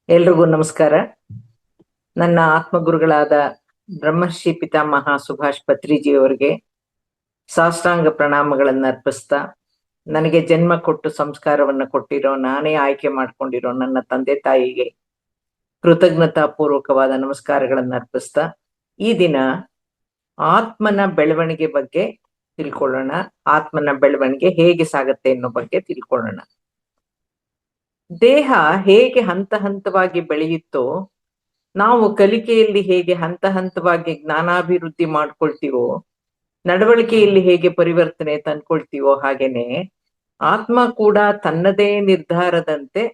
ಎಲ್ರಿಗೂ ನಮಸ್ಕಾರ. ನನ್ನ ಆತ್ಮಗುರುಗಳಾದ ಬ್ರಹ್ಮರ್ಷಿ ಪಿತಾಮಹ ಸುಭಾಷ್ ಪತ್ರಿಜಿಯವರಿಗೆ ಸಾಷ್ಟಾಂಗ ಪ್ರಣಾಮಗಳನ್ನು ಅರ್ಪಿಸ್ತಾ, ನನಗೆ ಜನ್ಮ ಕೊಟ್ಟು ಸಂಸ್ಕಾರವನ್ನು ಕೊಟ್ಟಿರೋ, ನಾನೇ ಆಯ್ಕೆ ಮಾಡ್ಕೊಂಡಿರೋ ನನ್ನ ತಂದೆ ತಾಯಿಗೆ ಕೃತಜ್ಞತಾ ಪೂರ್ವಕವಾದ ನಮಸ್ಕಾರಗಳನ್ನು ಅರ್ಪಿಸ್ತಾ, ಈ ದಿನ ಆತ್ಮನ ಬೆಳವಣಿಗೆ ಬಗ್ಗೆ ತಿಳ್ಕೊಳ್ಳೋಣ. ಆತ್ಮನ ಬೆಳವಣಿಗೆ ಹೇಗೆ ಸಾಗತ್ತೆ ಅನ್ನೋ ಬಗ್ಗೆ ತಿಳ್ಕೊಳ್ಳೋಣ. ದೇಹ ಹೇಗೆ ಹಂತ ಹಂತವಾಗಿ ಬೆಳೆಯುತ್ತೋ, ನಾವು ಕಲಿಕೆಯಲ್ಲಿ ಹೇಗೆ ಹಂತ ಹಂತವಾಗಿ ಜ್ಞಾನಾಭಿವೃದ್ಧಿ ಮಾಡ್ಕೊಳ್ತೀವೋ, ನಡವಳಿಕೆಯಲ್ಲಿ ಹೇಗೆ ಪರಿವರ್ತನೆ ತಂದ್ಕೊಳ್ತೀವೋ, ಹಾಗೇನೆ ಆತ್ಮ ಕೂಡ ತನ್ನದೇ ನಿರ್ಧಾರದಂತೆ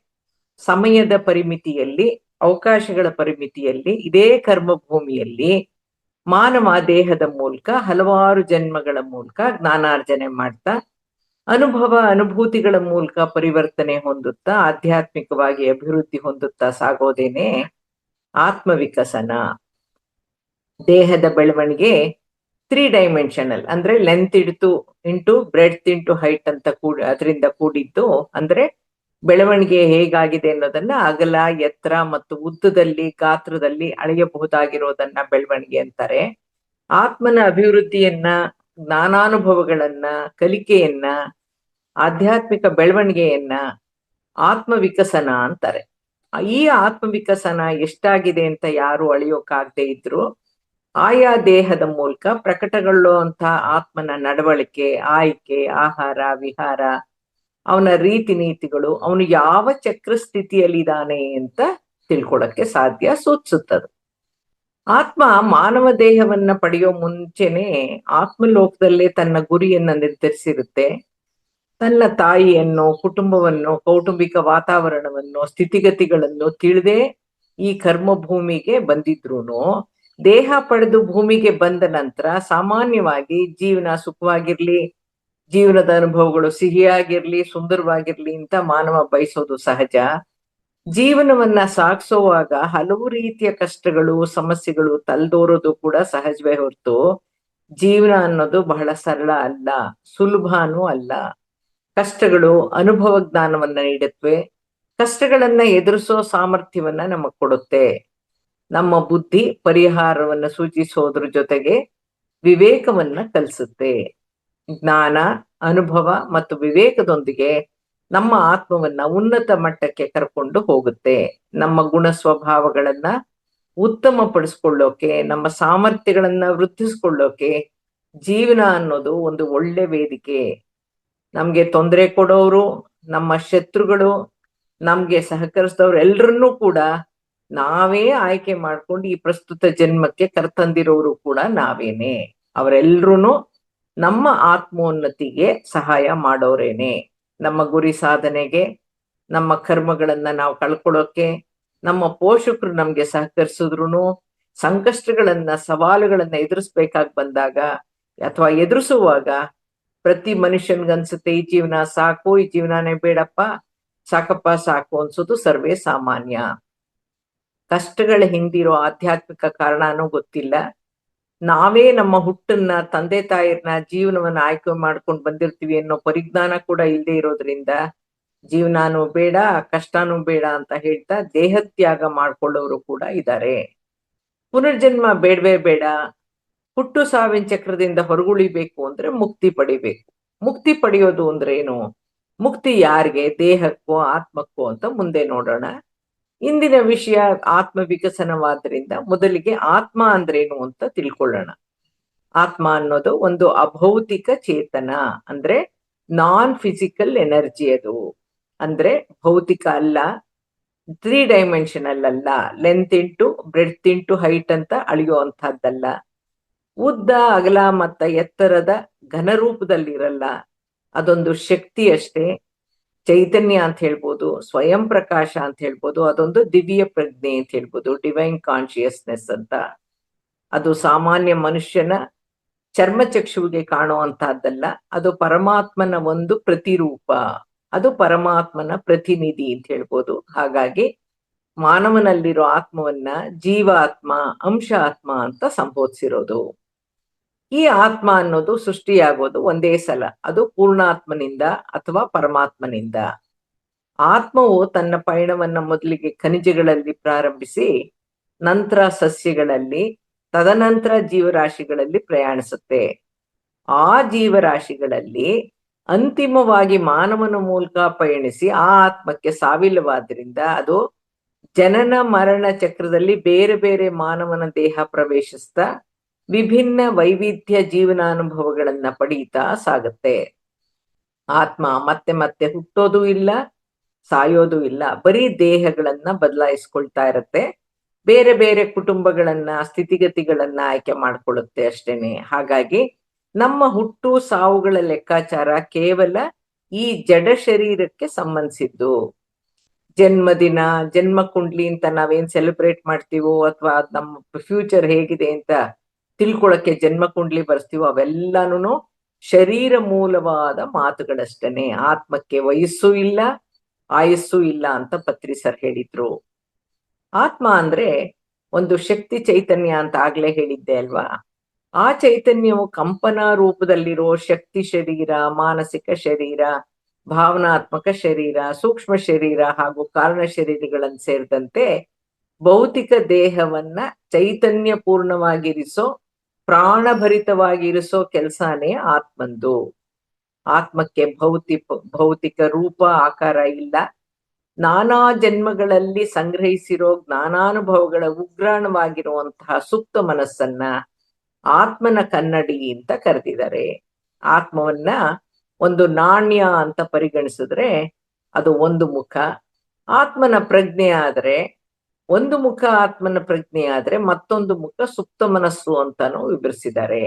ಸಮಯದ ಪರಿಮಿತಿಯಲ್ಲಿ, ಅವಕಾಶಗಳ ಪರಿಮಿತಿಯಲ್ಲಿ, ಇದೇ ಕರ್ಮಭೂಮಿಯಲ್ಲಿ ಮಾನವ ದೇಹದ ಮೂಲಕ ಹಲವಾರು ಜನ್ಮಗಳ ಮೂಲಕ ಜ್ಞಾನಾರ್ಜನೆ ಮಾಡ್ತಾ, ಅನುಭೂತಿಗಳ ಮೂಲಕ ಪರಿವರ್ತನೆ ಹೊಂದುತ್ತಾ, ಆಧ್ಯಾತ್ಮಿಕವಾಗಿ ಅಭಿವೃದ್ಧಿ ಹೊಂದುತ್ತಾ ಸಾಗೋದೇನೆ ಆತ್ಮವಿಕಸನ. ದೇಹದ ಬೆಳವಣಿಗೆ 3 ಡೈಮೆನ್ಷನಲ್, ಅಂದ್ರೆ length into breadth into height ಅಂತ ಅದರಿಂದ ಕೂಡಿದ್ದು. ಅಂದ್ರೆ ಬೆಳವಣಿಗೆ ಹೇಗಾಗಿದೆ ಅನ್ನೋದನ್ನ ಅಗಲ, ಎತ್ತರ ಮತ್ತು ಉದ್ದದಲ್ಲಿ, ಗಾತ್ರದಲ್ಲಿ ಅಳೆಯಬಹುದಾಗಿರೋದನ್ನ ಬೆಳವಣಿಗೆ ಅಂತಾರೆ. ಆತ್ಮನ ಅಭಿವೃದ್ಧಿಯನ್ನ, ಜ್ಞಾನಾನುಭವಗಳನ್ನ, ಕಲಿಕೆಯನ್ನ, ಆಧ್ಯಾತ್ಮಿಕ ಬೆಳವಣಿಗೆಯನ್ನ ಆತ್ಮವಿಕಸನ ಅಂತಾರೆ. ಈ ಆತ್ಮವಿಕಸನ ಎಷ್ಟಾಗಿದೆ ಅಂತ ಯಾರು ಅಳಿಯೋಕಾಗದೆ ಇದ್ರು, ಆಯಾ ದೇಹದ ಮೂಲಕ ಪ್ರಕಟಗೊಳ್ಳುವಂತಹ ಆತ್ಮನ ನಡವಳಿಕೆ, ಆಯ್ಕೆ, ಆಹಾರ, ವಿಹಾರ, ಅವನ ರೀತಿ ನೀತಿಗಳು, ಅವನು ಯಾವ ಚಕ್ರ ಸ್ಥಿತಿಯಲ್ಲಿದ್ದಾನೆ ಅಂತ ತಿಳ್ಕೊಳಕ್ಕೆ ಸಾಧ್ಯ, ಸೂಚಿಸುತ್ತದೆ. ಆತ್ಮ ಮಾನವ ದೇಹವನ್ನ ಪಡೆಯೋ ಮುಂಚೆನೆ ಆತ್ಮಲೋಕದಲ್ಲೇ ತನ್ನ ಗುರಿಯನ್ನ ನಿರ್ಧರಿಸಿರುತ್ತೆ. ತನ್ನ ತಾಯಿಯನ್ನು, ಕುಟುಂಬವನ್ನು, ಕೌಟುಂಬಿಕ ವಾತಾವರಣವನ್ನು, ಸ್ಥಿತಿಗತಿಗಳನ್ನು ತಿಳಿದೇ ಈ ಕರ್ಮಭೂಮಿಗೆ ಬಂದಿದ್ರೂನು, ದೇಹ ಪಡೆದು ಭೂಮಿಗೆ ಬಂದ ನಂತರ ಸಾಮಾನ್ಯವಾಗಿ ಜೀವನ ಸುಖವಾಗಿರ್ಲಿ, ಜೀವನದ ಅನುಭವಗಳು ಸಿಹಿಯಾಗಿರ್ಲಿ, ಸುಂದರವಾಗಿರ್ಲಿ ಅಂತ ಮಾನವ ಬಯಸೋದು ಸಹಜ. ಜೀವನವನ್ನ ಸಾಗಿಸೋವಾಗ ಹಲವು ರೀತಿಯ ಕಷ್ಟಗಳು, ಸಮಸ್ಯೆಗಳು ತಲೆದೋರೋದು ಕೂಡ ಸಹಜವೇ ಹೊರತು, ಜೀವನ ಅನ್ನೋದು ಬಹಳ ಸರಳ ಅಲ್ಲ, ಸುಲಭನೂ ಅಲ್ಲ. ಕಷ್ಟಗಳು ಅನುಭವ ಜ್ಞಾನವನ್ನ ನೀಡುತ್ತವೆ. ಕಷ್ಟಗಳನ್ನ ಎದುರಿಸೋ ಸಾಮರ್ಥ್ಯವನ್ನ ನಮಗ್ ಕೊಡುತ್ತೆ. ನಮ್ಮ ಬುದ್ಧಿ ಪರಿಹಾರವನ್ನ ಸೂಚಿಸೋದ್ರ ಜೊತೆಗೆ ವಿವೇಕವನ್ನ ಕಲಿಸುತ್ತೆ. ಜ್ಞಾನ, ಅನುಭವ ಮತ್ತು ವಿವೇಕದೊಂದಿಗೆ ನಮ್ಮ ಆತ್ಮವನ್ನ ಉನ್ನತ ಮಟ್ಟಕ್ಕೆ ಕರ್ಕೊಂಡು ಹೋಗುತ್ತೆ. ನಮ್ಮ ಗುಣ ಸ್ವಭಾವಗಳನ್ನ ಉತ್ತಮಪಡಿಸ್ಕೊಳ್ಳೋಕೆ, ನಮ್ಮ ಸಾಮರ್ಥ್ಯಗಳನ್ನ ವೃದ್ಧಿಸ್ಕೊಳ್ಳೋಕೆ ಜೀವನ ಅನ್ನೋದು ಒಂದು ಒಳ್ಳೆ ವೇದಿಕೆ. ನಮ್ಗೆ ತೊಂದರೆ ಕೊಡೋರು, ನಮ್ಮ ಶತ್ರುಗಳು, ನಮ್ಗೆ ಸಹಕರಿಸಿದವ್ರು ಎಲ್ರನ್ನೂ ಕೂಡ ನಾವೇ ಆಯ್ಕೆ ಮಾಡ್ಕೊಂಡು ಈ ಪ್ರಸ್ತುತ ಜನ್ಮಕ್ಕೆ ಕರ್ತಂದಿರೋರು ಕೂಡ ನಾವೇನೆ. ಅವರೆಲ್ರೂ ನಮ್ಮ ಆತ್ಮೋನ್ನತಿಗೆ ಸಹಾಯ ಮಾಡೋರೇನೆ. ನಮ್ಮ ಗುರಿ ಸಾಧನೆಗೆ, ನಮ್ಮ ಕರ್ಮಗಳನ್ನ ನಾವು ಕಳ್ಕೊಳ್ಳೋಕೆ ನಮ್ಮ ಪೋಷಕರು ನಮ್ಗೆ ಸಹಕರಿಸಿದ್ರು, ಸಂಕಷ್ಟಗಳನ್ನ, ಸವಾಲುಗಳನ್ನ ಎದುರಿಸ್ಬೇಕಾಗಿ ಬಂದಾಗ ಅಥವಾ ಎದುರಿಸುವಾಗ ಪ್ರತಿ ಮನುಷ್ಯನ್ಗನ್ಸುತ್ತೆ ಈ ಜೀವನ ಸಾಕು, ಈ ಜೀವನನೇ ಬೇಡಪ್ಪ, ಸಾಕಪ್ಪ ಸಾಕು ಅನ್ಸೋದು ಸರ್ವೇ ಸಾಮಾನ್ಯ. ಕಷ್ಟಗಳ ಹಿಂದಿರೋ ಆಧ್ಯಾತ್ಮಿಕ ಕಾರಣನೂ ಗೊತ್ತಿಲ್ಲ. ನಾವೇ ನಮ್ಮ ಹುಟ್ಟನ್ನ, ತಂದೆ ತಾಯಿರ್ನ, ಜೀವನವನ್ನ ಆಯ್ಕೆ ಮಾಡ್ಕೊಂಡು ಬಂದಿರ್ತೀವಿ ಅನ್ನೋ ಪರಿಜ್ಞಾನ ಕೂಡ ಇಲ್ಲದೆ ಇರೋದ್ರಿಂದ ಜೀವನಾನು ಬೇಡ, ಕಷ್ಟನೂ ಬೇಡ ಅಂತ ಹೇಳ್ತಾ ದೇಹತ್ಯಾಗ ಮಾಡ್ಕೊಳ್ಳೋರು ಕೂಡ ಇದ್ದಾರೆ. ಪುನರ್ಜನ್ಮ ಬೇಡವೇ ಬೇಡ, ಹುಟ್ಟು ಸಾವಿನ ಚಕ್ರದಿಂದ ಹೊರಗುಳಿಬೇಕು ಅಂದ್ರೆ ಮುಕ್ತಿ ಪಡಿಬೇಕು. ಮುಕ್ತಿ ಪಡೆಯೋದು ಅಂದ್ರೆ ಏನು? ಮುಕ್ತಿ ಯಾರಿಗೆ? ದೇಹಕ್ಕೋ ಆತ್ಮಕ್ಕೋ ಅಂತ ಮುಂದೆ ನೋಡೋಣ. ಇಂದಿನ ವಿಷಯ ಆತ್ಮ ವಿಕಸನವಾದ್ರಿಂದ ಮೊದಲಿಗೆ ಆತ್ಮ ಅಂದ್ರೇನು ಅಂತ ತಿಳ್ಕೊಳ್ಳೋಣ. ಆತ್ಮ ಅನ್ನೋದು ಒಂದು ಅಭೌತಿಕ ಚೇತನ, ಅಂದ್ರೆ ನಾನ್ ಫಿಸಿಕಲ್ ಎನರ್ಜಿ. ಅದು ಅಂದ್ರೆ ಭೌತಿಕ ಅಲ್ಲ, 3 ಡೈಮೆನ್ಷನಲ್ ಅಲ್ಲ, length into breadth into height ಅಂತ ಅಳಿಯುವಂತಹದ್ದಲ್ಲ, ಉದ್ದ, ಅಗಲ ಮತ್ತು ಎತ್ತರದ ಘನರೂಪದಲ್ಲಿರಲ್ಲ. ಅದೊಂದು ಶಕ್ತಿ ಅಷ್ಟೇ. ಚೈತನ್ಯ ಅಂತ ಹೇಳ್ಬೋದು, ಸ್ವಯಂ ಪ್ರಕಾಶ ಅಂತ ಹೇಳ್ಬೋದು, ಅದೊಂದು ದಿವ್ಯ ಪ್ರಜ್ಞೆ ಅಂತ ಹೇಳ್ಬೋದು, ಡಿವೈನ್ ಕಾನ್ಶಿಯಸ್ನೆಸ್ ಅಂತ. ಅದು ಸಾಮಾನ್ಯ ಮನುಷ್ಯನ ಚರ್ಮಚಕ್ಷುವಿಗೆ ಕಾಣುವಂತಹದ್ದಲ್ಲ, ಅದು ಪರಮಾತ್ಮನ ಒಂದು ಪ್ರತಿರೂಪ, ಅದು ಪರಮಾತ್ಮನ ಪ್ರತಿನಿಧಿ ಅಂತ ಹೇಳ್ಬೋದು. ಹಾಗಾಗಿ ಮಾನವನಲ್ಲಿರೋ ಆತ್ಮವನ್ನ ಜೀವಾತ್ಮ, ಅಂಶ ಆತ್ಮ ಅಂತ ಸಂಬೋಧಿಸಿರೋದು. ಈ ಆತ್ಮ ಅನ್ನೋದು ಸೃಷ್ಟಿಯಾಗೋದು ಒಂದೇ ಸಲ, ಅದು ಪೂರ್ಣಾತ್ಮನಿಂದ ಅಥವಾ ಪರಮಾತ್ಮನಿಂದ. ಆತ್ಮವು ತನ್ನ ಪಯಣವನ್ನ ಮೊದಲಿಗೆ ಖನಿಜಗಳಲ್ಲಿ ಪ್ರಾರಂಭಿಸಿ ನಂತರ ಸಸ್ಯಗಳಲ್ಲಿ, ತದನಂತರ ಜೀವರಾಶಿಗಳಲ್ಲಿ ಪ್ರಯಾಣಿಸುತ್ತೆ. ಆ ಜೀವರಾಶಿಗಳಲ್ಲಿ ಅಂತಿಮವಾಗಿ ಮಾನವನ ಮೂಲಕ ಪಯಣಿಸಿ ಆ ಆತ್ಮಕ್ಕೆ ಸಾವಿಲ್ಲವಾದ್ರಿಂದ ಅದು ಜನನ ಮರಣ ಚಕ್ರದಲ್ಲಿ ಬೇರೆ ಬೇರೆ ಮಾನವನ ದೇಹ ಪ್ರವೇಶಿಸ್ತಾ ವಿಭಿನ್ನ ವೈವಿಧ್ಯ ಜೀವನಾನುಭವಗಳನ್ನ ಪಡೀತಾ ಸಾಗುತ್ತೆ. ಆತ್ಮ ಮತ್ತೆ ಮತ್ತೆ ಹುಟ್ಟೋದು ಇಲ್ಲ, ಸಾಯೋದು ಇಲ್ಲ, ಬರೀ ದೇಹಗಳನ್ನ ಬದಲಾಯಿಸ್ಕೊಳ್ತಾ ಇರತ್ತೆ, ಬೇರೆ ಬೇರೆ ಕುಟುಂಬಗಳನ್ನ, ಸ್ಥಿತಿಗತಿಗಳನ್ನ ಆಯ್ಕೆ ಮಾಡ್ಕೊಳ್ಳುತ್ತೆ ಅಷ್ಟೇನೆ. ಹಾಗಾಗಿ ನಮ್ಮ ಹುಟ್ಟು ಸಾವುಗಳ ಲೆಕ್ಕಾಚಾರ ಕೇವಲ ಈ ಜಡ ಶರೀರಕ್ಕೆ ಸಂಬಂಧಿಸಿದ್ದು. ಜನ್ಮದಿನ, ಜನ್ಮ ಕುಂಡ್ಲಿ ಅಂತ ನಾವೇನ್ ಸೆಲೆಬ್ರೇಟ್ ಮಾಡ್ತೀವೋ ಅಥವಾ ನಮ್ಮ ಫ್ಯೂಚರ್ ಹೇಗಿದೆ ಅಂತ ತಿಳ್ಕೊಳಕ್ಕೆ ಜನ್ಮ ಕುಂಡ್ಲಿ ಬರ್ಸ್ತೀವೋ ಅವೆಲ್ಲಾನು ಶರೀರ ಮೂಲವಾದ ಮಾತುಗಳಷ್ಟನೆ. ಆತ್ಮಕ್ಕೆ ವಯಸ್ಸು ಇಲ್ಲ, ಆಯಸ್ಸು ಇಲ್ಲ ಅಂತ ಪತ್ರಿ ಸರ್ ಹೇಳಿದ್ರು. ಆತ್ಮ ಅಂದ್ರೆ ಒಂದು ಶಕ್ತಿ ಚೈತನ್ಯ ಅಂತ ಆಗ್ಲೇ ಹೇಳಿದ್ದೆ ಅಲ್ವಾ. ಆ ಚೈತನ್ಯವು ಕಂಪನ ರೂಪದಲ್ಲಿರೋ ಶಕ್ತಿ ಶರೀರ, ಮಾನಸಿಕ ಶರೀರ, ಭಾವನಾತ್ಮಕ ಶರೀರ, ಸೂಕ್ಷ್ಮ ಶರೀರ ಹಾಗೂ ಕಾರಣ ಶರೀರಗಳನ್ನು ಸೇರಿದಂತೆ ಭೌತಿಕ ದೇಹವನ್ನ ಚೈತನ್ಯ ಪೂರ್ಣವಾಗಿರಿಸೋ, ಪ್ರಾಣಭರಿತವಾಗಿರಿಸೋ ಕೆಲಸನೇ ಆತ್ಮಂದು. ಆತ್ಮಕ್ಕೆ ಭೌತಿಕ ರೂಪ ಆಕಾರ ಇಲ್ಲ. ನಾನಾ ಜನ್ಮಗಳಲ್ಲಿ ಸಂಗ್ರಹಿಸಿರೋ ಜ್ಞಾನಾನುಭವಗಳ ಉಗ್ರಾಣವಾಗಿರುವಂತಹ ಸುಪ್ತ ಮನಸ್ಸನ್ನ ಆತ್ಮನ ಕನ್ನಡಿ ಅಂತ ಕರೆದಿದ್ದಾರೆ. ಆತ್ಮವನ್ನ ಒಂದು ನಾಣ್ಯ ಅಂತ ಪರಿಗಣಿಸಿದ್ರೆ ಅದು ಒಂದು ಮುಖ. ಆತ್ಮನ ಪ್ರಜ್ಞೆ ಆದ್ರೆ ಒಂದು ಮುಖ, ಆತ್ಮನ ಪ್ರಜ್ಞೆ ಆದ್ರೆ ಮತ್ತೊಂದು ಮುಖ ಸುಪ್ತ ಮನಸ್ಸು ಅಂತಾನು ವಿವರಿಸಿದ್ದಾರೆ.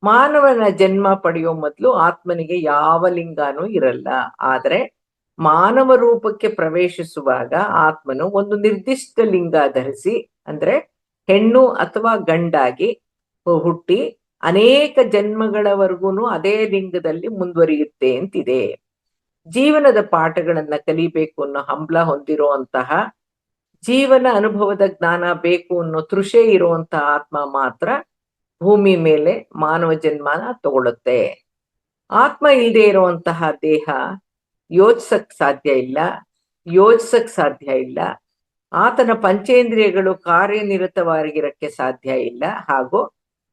ಮಾನವನ ಜನ್ಮ ಪಡೆಯೋ ಮೊದಲು ಆತ್ಮನಿಗೆ ಯಾವ ಲಿಂಗಾನೂ ಇರಲ್ಲ. ಆದ್ರೆ ಮಾನವ ರೂಪಕ್ಕೆ ಪ್ರವೇಶಿಸುವಾಗ ಆತ್ಮನು ಒಂದು ನಿರ್ದಿಷ್ಟ ಲಿಂಗ ಧರಿಸಿ, ಅಂದ್ರೆ ಹೆಣ್ಣು ಅಥವಾ ಗಂಡಾಗಿ ಹುಟ್ಟಿ ಅನೇಕ ಜನ್ಮಗಳವರೆಗೂ ಅದೇ ಲಿಂಗದಲ್ಲಿ ಮುಂದುವರಿಯುತ್ತೆ ಅಂತಿದೆ. ಜೀವನದ ಪಾಠಗಳನ್ನ ಕಲಿಬೇಕು ಅನ್ನೋ ಹಂಬಲ ಹೊಂದಿರುವಂತಹ, ಜೀವನ ಅನುಭವದ ಜ್ಞಾನ ಬೇಕು ಅನ್ನೋ ತೃಷೆ ಇರುವಂತಹ ಆತ್ಮ ಮಾತ್ರ ಭೂಮಿ ಮೇಲೆ ಮಾನವ ಜನ್ಮನ ತಗೊಳುತ್ತೆ. ಆತ್ಮ ಇಲ್ಲದೆ ಇರುವಂತಹ ದೇಹ ಯೋಚಿಸಕ್ ಸಾಧ್ಯ ಇಲ್ಲ, ಯೋಚಿಸಕ್ ಸಾಧ್ಯ ಇಲ್ಲ. ಆತನ ಪಂಚೇಂದ್ರಿಯಗಳು ಕಾರ್ಯನಿರತವಾಗಿರಕ್ಕೆ ಸಾಧ್ಯ ಇಲ್ಲ, ಹಾಗೂ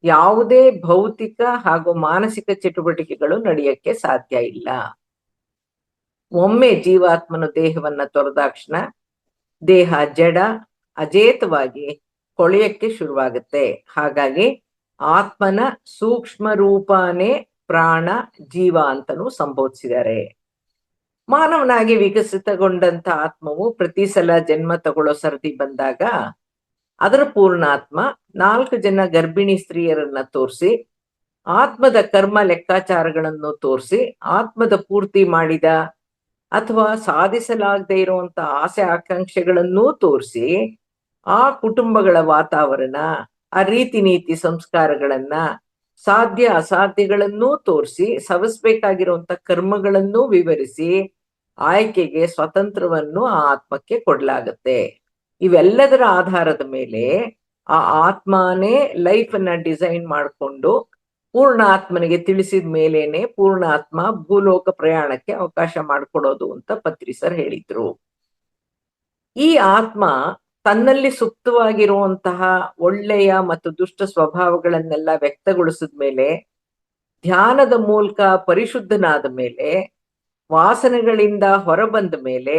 ಯಾವುದೇ ಭೌತಿಕ ಹಾಗೂ ಮಾನಸಿಕ ಚಟುವಟಿಕೆಗಳು ನಡೆಯಕ್ಕೆ ಸಾಧ್ಯ ಇಲ್ಲ. ಒಮ್ಮೆ ಜೀವಾತ್ಮನು ದೇಹವನ್ನ ತೊರೆದಾಕ್ಷಣ ದೇಹ ಜಡ, ಅಜೇತವಾಗಿ ಕೊಳೆಯಕ್ಕೆ ಶುರುವಾಗುತ್ತೆ. ಹಾಗಾಗಿ ಆತ್ಮನ ಸೂಕ್ಷ್ಮ ರೂಪನೇ ಪ್ರಾಣ, ಜೀವ ಅಂತನೂ ಸಂಬೋಧಿಸಿದ್ದಾರೆ. ಮಾನವನಾಗಿ ವಿಕಸಿತಗೊಂಡಂತ ಆತ್ಮವು ಪ್ರತಿ ಸಲ ಜನ್ಮ ತಗೊಳ್ಳೋ ಸರದಿ ಬಂದಾಗ ಅದರ ಪೂರ್ಣಾತ್ಮ 4 ಜನ ಗರ್ಭಿಣಿ ಸ್ತ್ರೀಯರನ್ನ ತೋರಿಸಿ ಆತ್ಮದ ಕರ್ಮ ಲೆಕ್ಕಾಚಾರಗಳನ್ನು ತೋರಿಸಿ ಆತ್ಮದ ಪೂರ್ತಿ ಮಾಡಿದ ಅಥವಾ ಸಾಧಿಸಲಾಗದೆ ಇರುವಂತ ಆಸೆ ಆಕಾಂಕ್ಷೆಗಳನ್ನೂ ತೋರಿಸಿ ಆ ಕುಟುಂಬಗಳ ವಾತಾವರಣ, ಆ ರೀತಿ ನೀತಿ ಸಂಸ್ಕಾರಗಳನ್ನ, ಸಾಧ್ಯ ಅಸಾಧ್ಯಗಳನ್ನೂ ತೋರಿಸಿ ಸವಿಸ್ಬೇಕಾಗಿರುವಂತ ಕರ್ಮಗಳನ್ನೂ ವಿವರಿಸಿ ಆಯ್ಕೆಗೆ ಸ್ವತಂತ್ರವನ್ನು ಆ ಆತ್ಮಕ್ಕೆ ಕೊಡ್ಲಾಗತ್ತೆ. ಇವೆಲ್ಲದರ ಆಧಾರದ ಮೇಲೆ ಆ ಆತ್ಮನೇ ಲೈಫ್ ಅನ್ನ ಡಿಸೈನ್ ಮಾಡಿಕೊಂಡು ಪೂರ್ಣ ಆತ್ಮನಿಗೆ ತಿಳಿಸಿದ ಮೇಲೇನೆ ಪೂರ್ಣಾತ್ಮ ಭೂಲೋಕ ಪ್ರಯಾಣಕ್ಕೆ ಅವಕಾಶ ಮಾಡಿಕೊಡೋದು ಅಂತ ಪತ್ರಿ ಸರ್ ಹೇಳಿದ್ರು. ಈ ಆತ್ಮ ತನ್ನಲ್ಲಿ ಸುಪ್ತವಾಗಿರುವಂತಹ ಒಳ್ಳೆಯ ಮತ್ತು ದುಷ್ಟ ಸ್ವಭಾವಗಳನ್ನೆಲ್ಲ ವ್ಯಕ್ತಗೊಳಿಸಿದ ಮೇಲೆ, ಧ್ಯಾನದ ಮೂಲಕ ಪರಿಶುದ್ಧನಾದ ಮೇಲೆ, ವಾಸನೆಗಳಿಂದ ಹೊರಬಂದ ಮೇಲೆ,